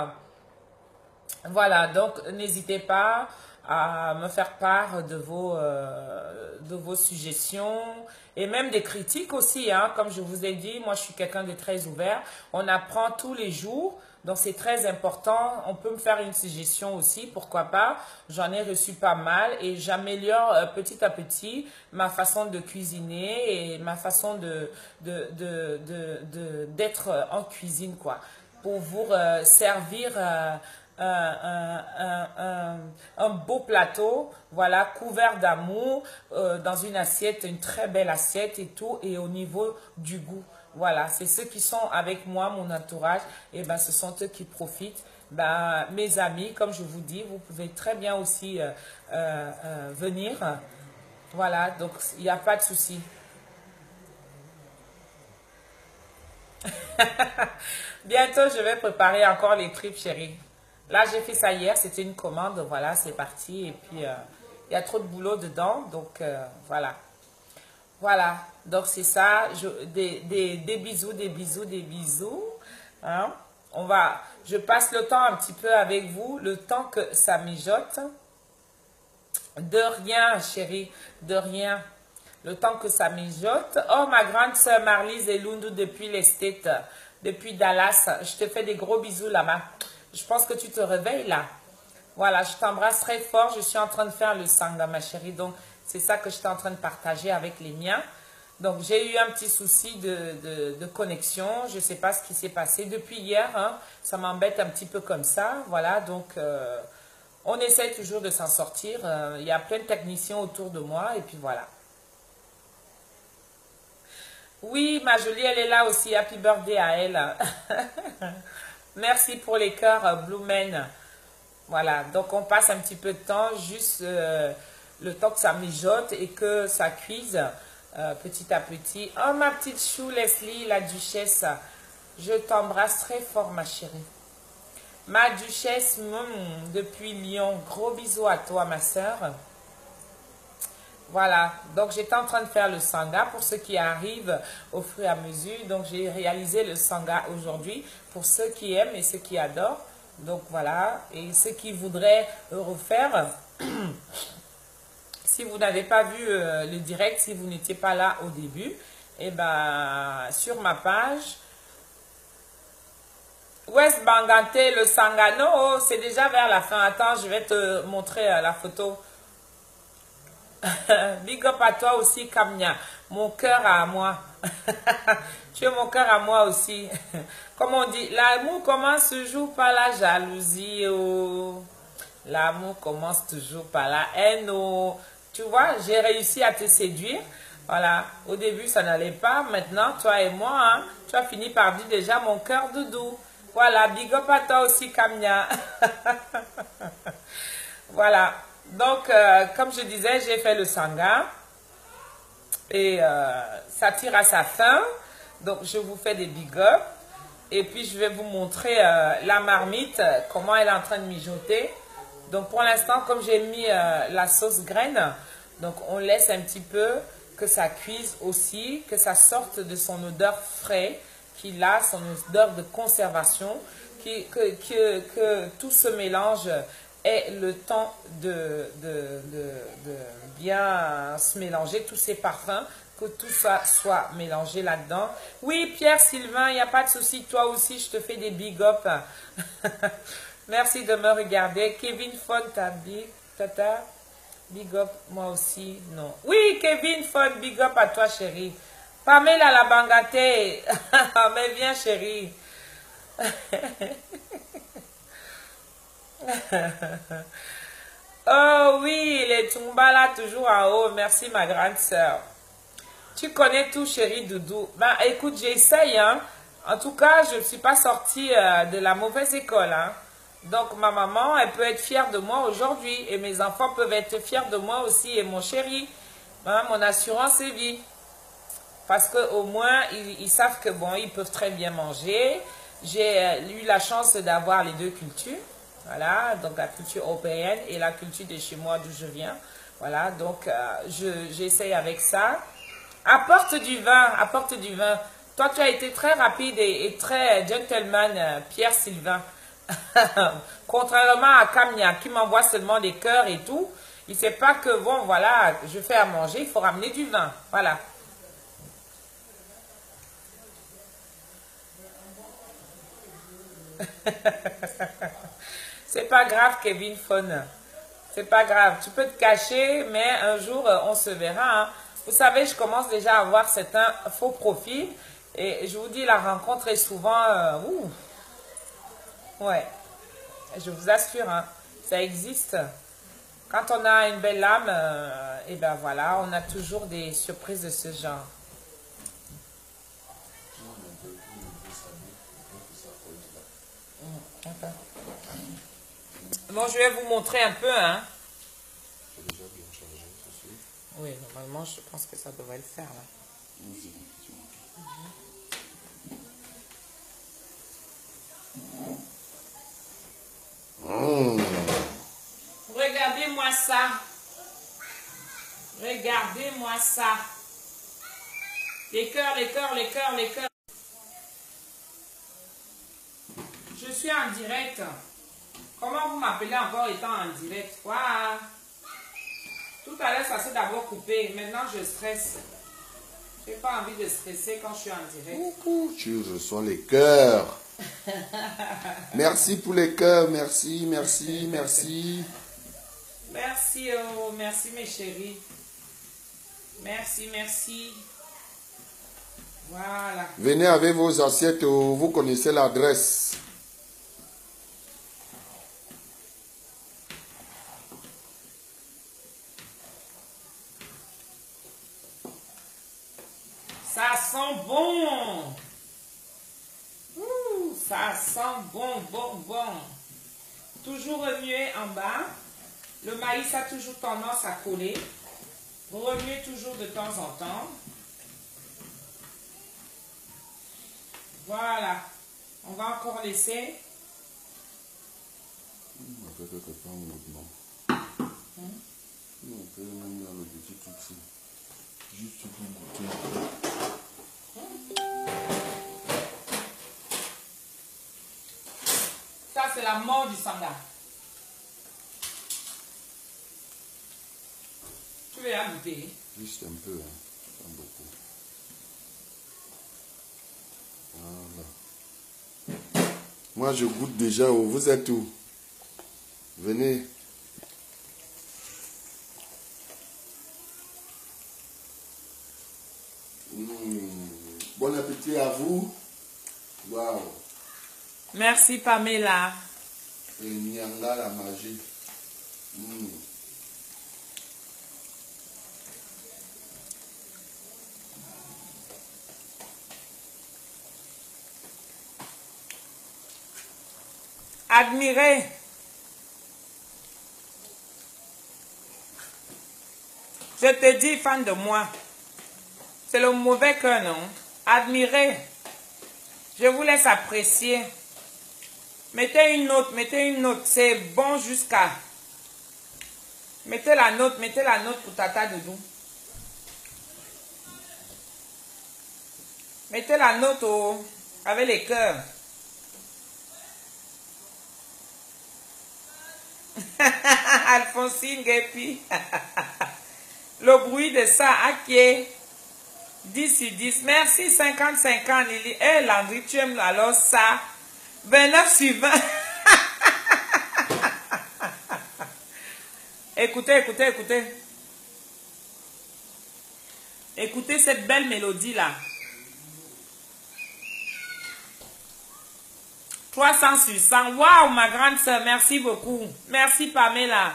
S2: Voilà, donc n'hésitez pas à me faire part de vos suggestions et même des critiques aussi. Hein. Comme je vous ai dit, moi je suis quelqu'un de très ouvert. On apprend tous les jours, donc c'est très important. On peut me faire une suggestion aussi, pourquoi pas. J'en ai reçu pas mal et j'améliore petit à petit ma façon de cuisiner et ma façon d'être en cuisine, quoi, pour vous servir un beau plateau, voilà, couvert d'amour, dans une assiette, une très belle assiette et tout, et au niveau du goût. Voilà, c'est ceux qui sont avec moi, mon entourage, et ben ce sont eux qui profitent. Ben, mes amis, comme je vous dis, vous pouvez très bien aussi venir. Voilà, donc il n'y a pas de souci. Bientôt, je vais préparer encore les tripes, chérie. Là, j'ai fait ça hier, c'était une commande, voilà, c'est parti. Et puis, il y a trop de boulot dedans, donc voilà. Voilà, donc c'est ça, des bisous, des bisous, des bisous. Hein? Je passe le temps un petit peu avec vous, le temps que ça mijote. De rien, chérie, de rien. Le temps que ça mijote. Oh, ma grande soeur Marlise Elundu depuis l'Estate, depuis Dallas. Je te fais des gros bisous là-bas. Je pense que tu te réveilles là. Voilà, je t'embrasse très fort. Je suis en train de faire le sangha, ma chérie. Donc, c'est ça que je suis en train de partager avec les miens. Donc, j'ai eu un petit souci de connexion. Je ne sais pas ce qui s'est passé depuis hier. Hein. Ça m'embête un petit peu comme ça. Voilà, donc, on essaie toujours de s'en sortir. Il y a plein de techniciens autour de moi. Et puis, voilà. Oui, ma jolie, elle est là aussi. Happy birthday à elle. Merci pour les cœurs, Blue Man. Voilà, donc on passe un petit peu de temps, juste le temps que ça mijote et que ça cuise petit à petit. Oh, ma petite chou Leslie, la duchesse, je t'embrasse très fort, ma chérie. Ma duchesse, depuis Lyon, gros bisous à toi, ma soeur. Voilà, donc j'étais en train de faire le sangha pour ceux qui arrivent au fur et à mesure. Donc j'ai réalisé le sangha aujourd'hui pour ceux qui aiment et ceux qui adorent. Donc voilà, et ceux qui voudraient refaire, si vous n'avez pas vu le direct, si vous n'étiez pas là au début, et ben sur ma page, West Banganté, le Sangano, c'est déjà vers la fin. Attends, je vais te montrer la photo. Big up à toi aussi, Kamnia. Mon cœur à moi. Tu es mon cœur à moi aussi. Comme on dit, l'amour commence toujours par la jalousie. Oh. L'amour commence toujours par la haine. Oh. Tu vois, j'ai réussi à te séduire. Voilà. Au début, ça n'allait pas. Maintenant, toi et moi, hein, tu as fini par dire déjà mon cœur doudou. Voilà, big up à toi aussi, Kamia. Voilà. Donc, comme je disais, j'ai fait le sangha. Et ça tire à sa fin. Donc, je vous fais des big up. Et puis, je vais vous montrer la marmite, comment elle est en train de mijoter. Donc, pour l'instant, comme j'ai mis la sauce graine, donc on laisse un petit peu que ça cuise aussi, que ça sorte de son odeur frais, qu'il a, son odeur de conservation, que tout se mélange ait le temps de bien se mélanger, tous ces parfums, que tout ça soit mélangé là-dedans. Oui, Pierre-Sylvain, il n'y a pas de souci, toi aussi, je te fais des big up. Merci de me regarder. Kevin Fon, tata, big up, moi aussi, non. Oui, Kevin Fon, big up à toi, chérie. Pamela la bangate. Mais viens, chérie. Oh oui, les Tumbala toujours en haut. Merci, ma grande sœur. Tu connais tout, chérie Doudou. Ben, écoute, j'essaye, hein. En tout cas, je ne suis pas sortie de la mauvaise école, hein. Donc, ma maman, elle peut être fière de moi aujourd'hui. Et mes enfants peuvent être fiers de moi aussi. Et mon chéri, hein, mon assurance est vie. Parce qu'au moins, ils savent que, bon, ils peuvent très bien manger. J'ai eu la chance d'avoir les deux cultures. Voilà, donc la culture européenne et la culture de chez moi d'où je viens. Voilà, donc j'essaye avec ça. Apporte du vin, apporte du vin. Toi, tu as été très rapide et très gentleman, Pierre-Sylvain. Contrairement à Kamia qui m'envoie seulement des cœurs et tout. Il ne sait pas que, bon, voilà, je fais à manger, il faut ramener du vin. Voilà. C'est pas grave, Kevin Fon. C'est pas grave. Tu peux te cacher, mais un jour, on se verra. Hein. Vous savez, je commence déjà à avoir certains faux profils. Et je vous dis, la rencontre est souvent... ouais. Je vous assure, hein, ça existe. Quand on a une belle âme, et ben voilà, on a toujours des surprises de ce genre. Bon, je vais vous montrer un peu, hein. Oui, normalement, je pense que ça devrait le faire, là. Regardez-moi ça. Regardez-moi ça. Les cœurs, les cœurs, les cœurs, les cœurs. Je suis en direct. Comment vous m'appelez encore étant en direct? Voilà. Tout à l'heure, ça s'est d'abord coupé. Maintenant, je stresse. Je n'ai pas envie de stresser quand je suis en direct.
S1: Tu reçois les cœurs. Merci pour les cœurs. Merci, merci, merci.
S2: Merci, oh, merci mes chéris. Merci, merci. Voilà.
S1: Venez avec vos assiettes, vous connaissez l'adresse.
S2: Ça sent bon. Ouh, ça sent bon, bon, bon. Toujours remuer en bas. Le maïs a toujours tendance à coller. Remuez toujours de temps en temps. Voilà. On va encore laisser. Ça, c'est la mort du sangha. Tu veux la goûter?
S1: Juste un peu, hein. Pas beaucoup. Voilà. Moi, je goûte déjà. Vous êtes où? Venez. Bon appétit à vous. Waouh.
S2: Merci Pamela.
S1: Et Nyanga la magie.
S2: Admirez. Je te dis, fan de moi. C'est le mauvais cœur, non? Admirez. Je vous laisse apprécier. Mettez une note. C'est bon jusqu'à... mettez la note pour Tata Doudou. Mettez la note avec les cœurs. Alphonsine Guépi. Le bruit de ça, ok. 10 sur 10. Merci, 55 ans, Lily. Eh, Landry, tu aimes alors ça. 29 sur 20. Écoutez. Écoutez cette belle mélodie-là. 300 sur 100. Waouh, ma grande soeur, merci beaucoup. Merci, Pamela.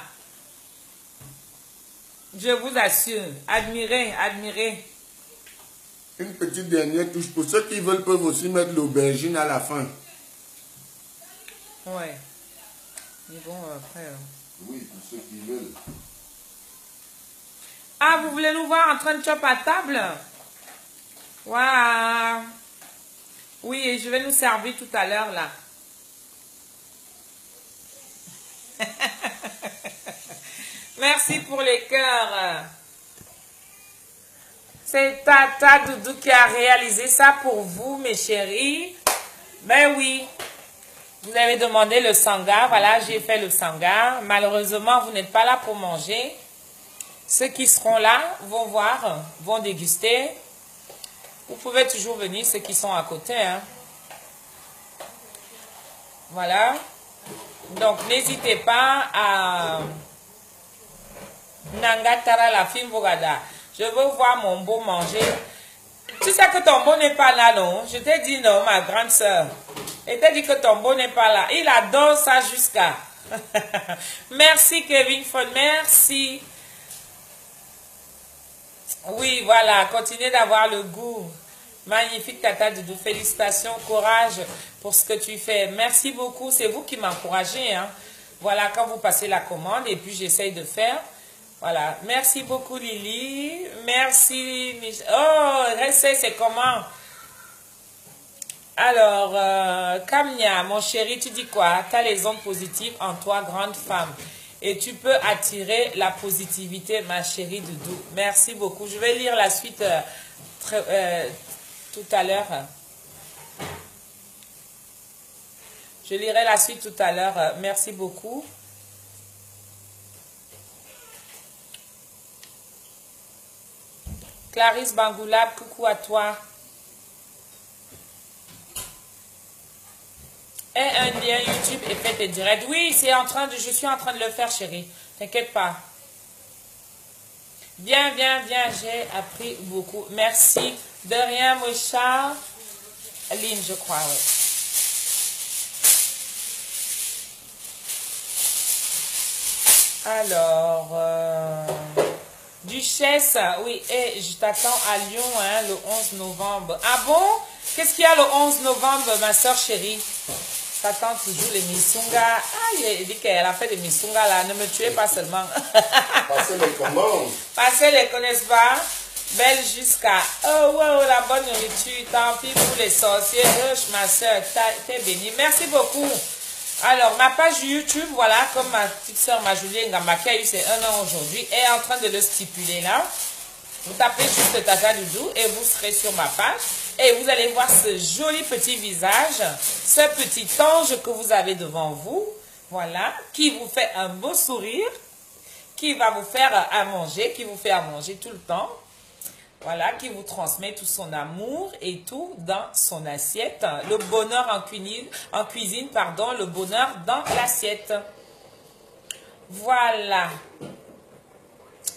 S2: Je vous assure. Admirez.
S1: Une petite dernière touche. Pour ceux qui veulent, peuvent aussi mettre l'aubergine à la fin.
S2: Ouais. Mais bon, après...
S1: Oui, pour ceux qui veulent.
S2: Ah, vous voulez nous voir en train de choper à table? Waouh. Oui, et je vais nous servir tout à l'heure, là. Merci pour les cœurs. C'est Tata Doudou qui a réalisé ça pour vous, mes chéris. Ben oui. Vous avez demandé le sangar. Voilà, j'ai fait le sangar. Malheureusement, vous n'êtes pas là pour manger. Ceux qui seront là vont voir, vont déguster. Vous pouvez toujours venir, ceux qui sont à côté. Hein. Voilà. Donc, n'hésitez pas à... Nangatara la film Bogada. Je veux voir mon beau manger. Tu sais que ton beau n'est pas là, non? Je t'ai dit non, ma grande soeur. Et t'ai dit que ton beau n'est pas là. Il adore ça jusqu'à... Merci Kevin Fon, merci. Oui, voilà, continuez d'avoir le goût. Magnifique Tata Doudou, félicitations, courage pour ce que tu fais. Merci beaucoup, c'est vous qui m'encouragez. Hein. Voilà, quand vous passez la commande et puis j'essaye de faire. Voilà, merci beaucoup Lily. Merci Michel. Oh, Ressé, c'est comment? Alors, Kamnia, mon chéri, tu dis quoi? Tu as les ondes positives en toi, grande femme. Et tu peux attirer la positivité, ma chérie Doudou. Merci beaucoup. Je vais lire la suite tout à l'heure. Je lirai la suite tout à l'heure. Merci beaucoup. Clarisse Bangoulab, coucou à toi. Et un lien YouTube et fait tes directs. Oui, je suis en train de le faire, chérie. T'inquiète pas. Bien, j'ai appris beaucoup. Merci. De rien, mon chat. Lynn, je crois, oui. Alors, Duchesse, oui, et je t'attends à Lyon, hein, le 11 novembre. Ah bon? Qu'est-ce qu'il y a le 11 novembre, ma soeur chérie? T'attends toujours les Missunga. Ah, il dit qu'elle a fait des Missunga là. Ne me tuez pas seulement.
S1: Passez les commandes.
S2: Passez les connaissent pas. Belle jusqu'à... Oh, wow, la bonne nourriture. Tant pis pour les sorciers. Ma soeur, t'es bénie. Merci beaucoup. Alors, ma page YouTube, voilà, comme ma petite soeur Majulie Ngamba qui a eu ses 1 an aujourd'hui, est en train de le stipuler là. Vous tapez juste Tata Doudou et vous serez sur ma page. Et vous allez voir ce joli petit visage, ce petit ange que vous avez devant vous. Voilà, qui vous fait un beau sourire, qui va vous faire à manger, qui vous fait à manger tout le temps. Voilà, qui vous transmet tout son amour et tout dans son assiette. Le bonheur en cuisine, pardon, le bonheur dans l'assiette. Voilà.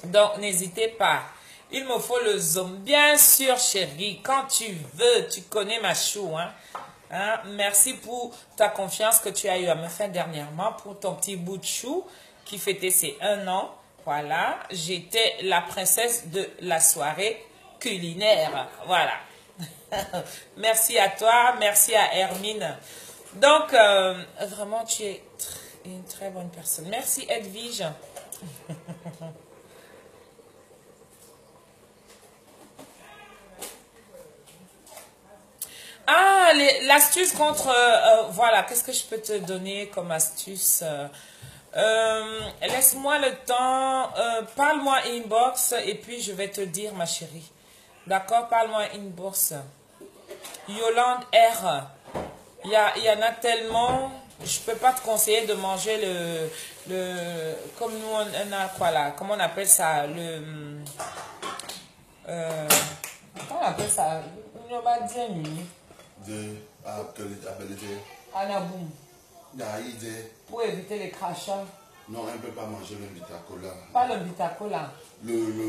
S2: Donc, n'hésitez pas. Il me faut le zoom. Bien sûr, chérie, quand tu veux, tu connais ma chou. Hein? Merci pour ta confiance que tu as eu à me faire dernièrement pour ton petit bout de chou qui fêtait ses 1 an. Voilà, j'étais la princesse de la soirée culinaire. Voilà. Merci à toi, merci à Hermine Donc, vraiment, tu es une très bonne personne. Merci, Edwige. Ah, l'astuce contre... voilà, qu'est-ce que je peux te donner comme astuce? Laisse-moi le temps. Parle-moi inbox et puis je vais te dire, ma chérie. D'accord, parle-moi inbox. Yolande R. Il y en a tellement. Je peux pas te conseiller de manger comme nous on a quoi là? Comment on appelle ça? Comment on appelle ça? On va dire nuit. Anaboum. Pour éviter les crachats.
S1: Non, elle ne peut pas manger le bitacola.
S2: Pas le bitacola. Le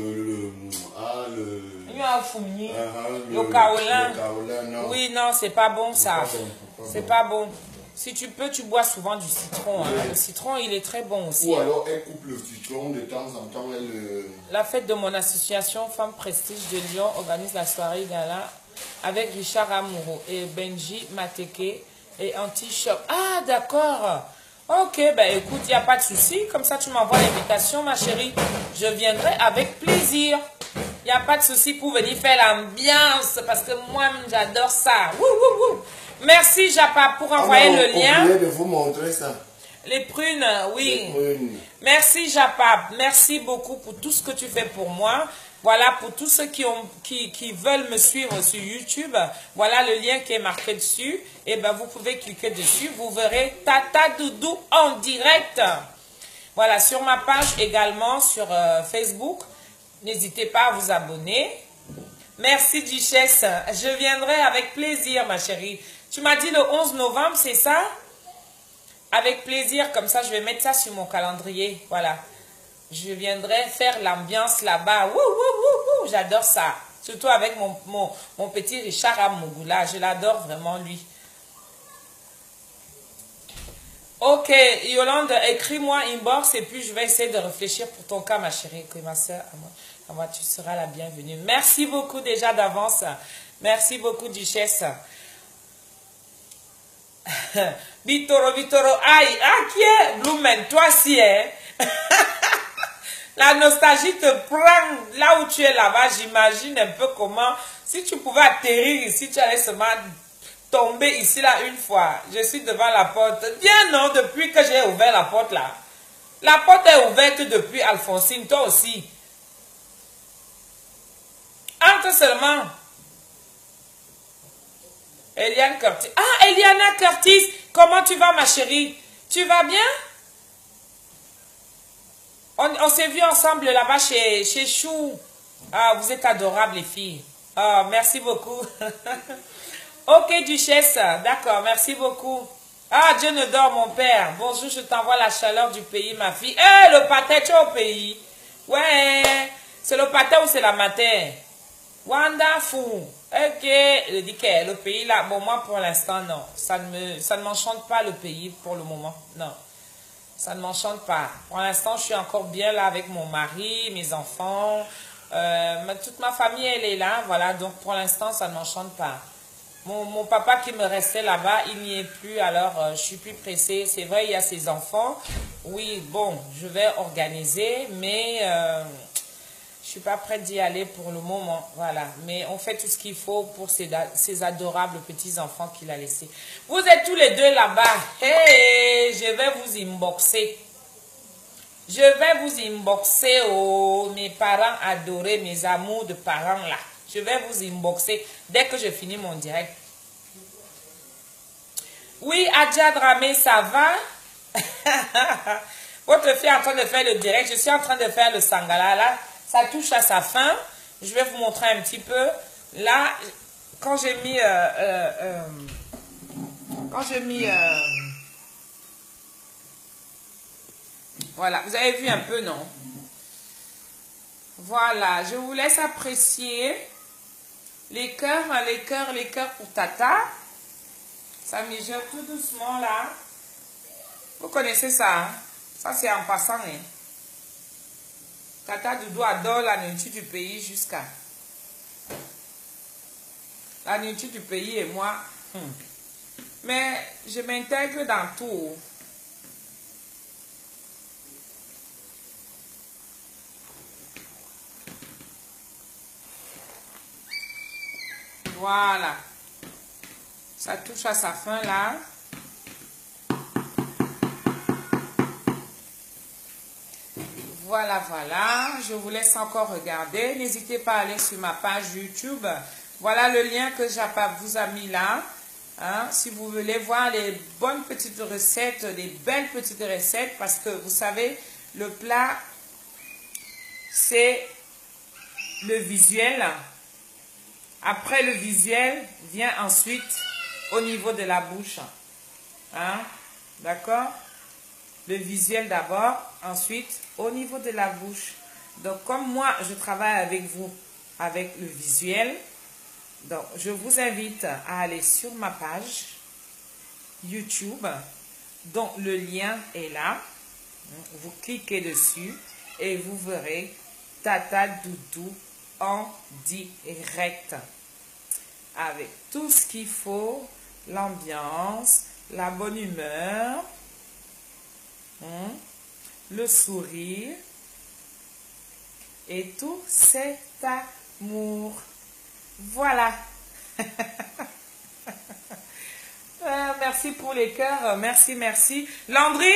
S2: kaolin. Oui, non, c'est pas bon ça. C'est pas bon. Si tu peux, tu bois souvent du citron. Hein. Le citron, il est très bon aussi.
S1: Ou alors, elle coupe le citron de temps en temps.
S2: La fête de mon association Femmes Prestige de Lyon organise la soirée gala avec Richard Amourou et Benji Mateke et Anti-Shop. Ah, d'accord. Ok, ben écoute, il n'y a pas de souci. Comme ça, tu m'envoies l'invitation, ma chérie. Je viendrai avec plaisir. Il n'y a pas de souci pour venir faire l'ambiance parce que moi, j'adore ça. Wouh, wouh, wouh. Merci, Japa, pour envoyer le lien.
S1: Je vais vous montrer ça.
S2: Les prunes, oui.
S1: Les prunes.
S2: Merci, Japa. Merci beaucoup pour tout ce que tu fais pour moi. Voilà, pour tous ceux qui veulent me suivre sur YouTube, voilà le lien qui est marqué dessus. Et ben vous pouvez cliquer dessus. Vous verrez Tata Doudou en direct. Voilà, sur ma page également, sur Facebook. N'hésitez pas à vous abonner. Merci, Duchesse. Je viendrai avec plaisir, ma chérie. Tu m'as dit le 11 novembre, c'est ça? Avec plaisir, comme ça, je vais mettre ça sur mon calendrier. Voilà. Je viendrai faire l'ambiance là-bas. Wouh, wouh, wouh, wouh. J'adore ça. Surtout avec mon petit Richard Amougou-là. Je l'adore vraiment, lui. Ok, Yolande, écris-moi inbox et puis je vais essayer de réfléchir pour ton cas, ma chérie. Que ma soeur, à moi, tu seras la bienvenue. Merci beaucoup déjà d'avance. Merci beaucoup, Duchesse. Vitoro, aïe, qui est Blumen, toi si, hein? La nostalgie te prend là où tu es là-bas, j'imagine un peu comment, si tu pouvais atterrir ici, tu allais seulement tomber ici là une fois. Je suis devant la porte. Bien non, depuis que j'ai ouvert la porte là. La porte est ouverte depuis Alphonsine, toi aussi. Entre seulement. Eliane Curtis. Ah, Eliana Curtis, comment tu vas ma chérie? Tu vas bien? On s'est vu ensemble là-bas chez Chou. Ah, vous êtes adorables les filles. Ah, merci beaucoup. Ok, Duchesse. D'accord, merci beaucoup. Ah, Dieu ne dort, mon père. Bonjour, je t'envoie la chaleur du pays, ma fille. Eh, le pâté, tu es au pays. Ouais, c'est le pâté ou c'est la matin? Wonderful. Ok, je dis que le pays là, bon, moi pour l'instant, non. Ça ne m'enchante pas le pays pour le moment. Non. Ça ne m'enchante pas. Pour l'instant, je suis encore bien là avec mon mari, mes enfants. Toute ma famille, elle est là. Voilà, donc pour l'instant, ça ne m'enchante pas. Mon papa qui me restait là-bas, il n'y est plus. Alors, je suis plus pressée. C'est vrai, il y a ses enfants. Oui, bon, je vais organiser, mais je suis pas prête d'y aller pour le moment. Voilà, mais on fait tout ce qu'il faut pour ces adorables petits-enfants qu'il a laissés. Vous êtes tous les deux là-bas. Hey, je vais vous inboxer. Je vais vous inboxer, oh, mes parents adorés, mes amours de parents là. Je vais vous inboxer dès que je finis mon direct. Oui, Adja Dramé, ça va? Votre fille est en train de faire le direct. Je suis en train de faire le Sangala là. Ça touche à sa fin. Je vais vous montrer un petit peu. Là, quand j'ai mis... voilà, vous avez vu un peu, non? Voilà, je vous laisse apprécier les cœurs pour Tata. Ça mijote tout doucement là. Vous connaissez ça, hein? Ça, c'est en passant, hein? Tata Doudou adore la nourriture du pays jusqu'à... La nourriture du pays et moi... Mais je m'intègre dans tout. Voilà. Ça touche à sa fin là. Voilà, voilà. Je vous laisse encore regarder. N'hésitez pas à aller sur ma page YouTube. Voilà le lien que Japa vous a mis là. Hein, si vous voulez voir les bonnes petites recettes, des belles petites recettes, parce que vous savez, le plat, c'est le visuel. Après le visuel, vient ensuite au niveau de la bouche. Hein, d'accord? Le visuel d'abord, ensuite au niveau de la bouche. Donc, comme moi, je travaille avec vous, avec le visuel, donc je vous invite à aller sur ma page YouTube, dont le lien est là. Vous cliquez dessus et vous verrez Tata Doudou en direct. Avec tout ce qu'il faut, l'ambiance, la bonne humeur, le sourire et tout cet amour. Voilà. Merci pour les cœurs. Merci, merci. Landry,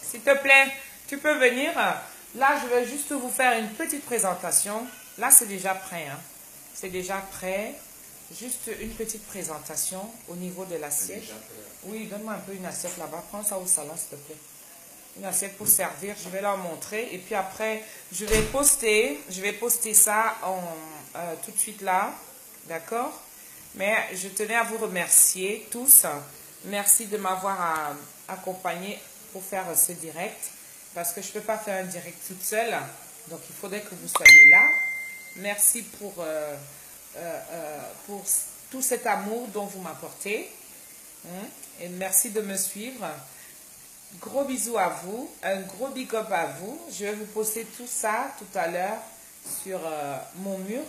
S2: s'il te plaît, tu peux venir. Là, je vais juste vous faire une petite présentation. Là, c'est déjà prêt. Hein. C'est déjà prêt. Juste une petite présentation au niveau de l'assiette. Oui, donne-moi un peu une assiette là-bas. Prends ça au salon, s'il te plaît. Une assiette pour servir. Je vais leur montrer. Et puis après, je vais poster ça tout de suite là. D'accord? Mais je tenais à vous remercier tous. Merci de m'avoir accompagné pour faire ce direct. Parce que je ne peux pas faire un direct toute seule. Donc, il faudrait que vous soyez là. Merci pour tout cet amour dont vous m'apportez. Et merci de me suivre. Gros bisous à vous. Un gros big up à vous. Je vais vous poster tout ça tout à l'heure sur mon mur.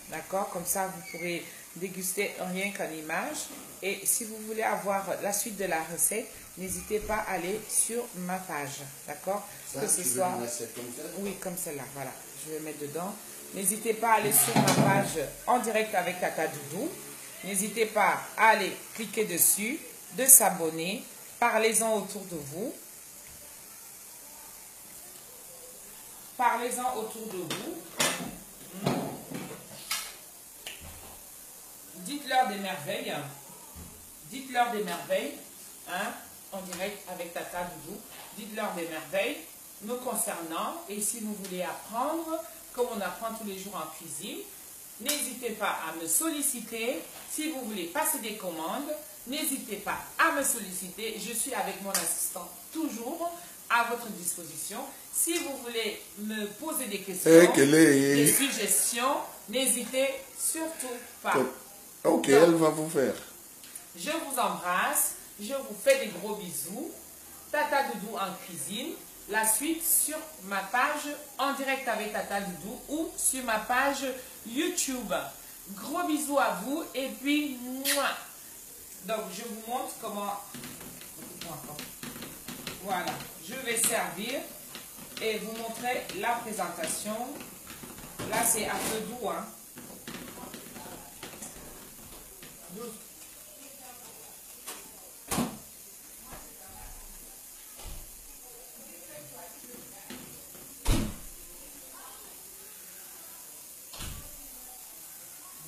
S2: D'accord? Comme ça, vous pourrez déguster rien qu'en image. Et si vous voulez avoir la suite de la recette, n'hésitez pas à aller sur ma page. D'accord? Que ce soit... Oui, comme celle-là. Voilà. Je vais mettre dedans. N'hésitez pas à aller sur ma page en direct avec Tata Doudou. N'hésitez pas à aller cliquer dessus, de s'abonner. Parlez-en autour de vous. Parlez-en autour de vous. Dites-leur des merveilles. Dites-leur des merveilles. Hein, en direct avec Tata Doudou. Dites-leur des merveilles me concernant. Et si vous voulez apprendre, comme on apprend tous les jours en cuisine, n'hésitez pas à me solliciter. Si vous voulez passer des commandes, n'hésitez pas à me solliciter. Je suis avec mon assistant toujours à votre disposition. Si vous voulez me poser des questions, des suggestions, n'hésitez surtout pas.
S1: Ok, elle va vous faire.
S2: Je vous embrasse. Je vous fais des gros bisous. Tata Doudou en cuisine. La suite sur ma page en direct avec Tata Doudou ou sur ma page YouTube. Gros bisous à vous et puis moi. Donc je vous montre comment. Voilà, je vais servir et vous montrer la présentation. Là c'est à feu doux, hein.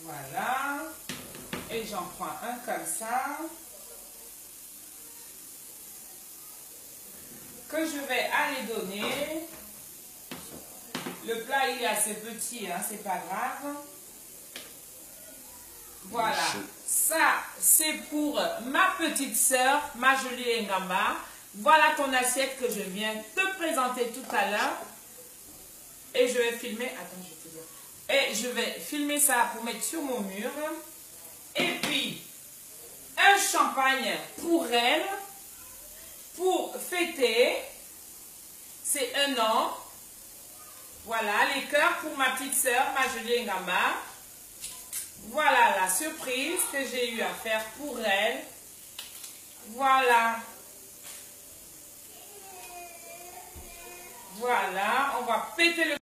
S2: Voilà. Et j'en prends un comme ça. Que je vais aller donner. Le plat il est assez petit, hein, c'est pas grave. Voilà. Ça, c'est pour ma petite soeur, Majolie Ngamba. Voilà ton assiette que je viens te présenter tout à l'heure. Et je vais filmer. Attends, je vais te dire. Et je vais filmer ça pour mettre sur mon mur. Et puis, un champagne pour elle, pour fêter ses 1 an. Voilà, les cœurs pour ma petite soeur, Majolie Ngamba. Voilà la surprise que j'ai eu à faire pour elle. Voilà. Voilà, on va péter le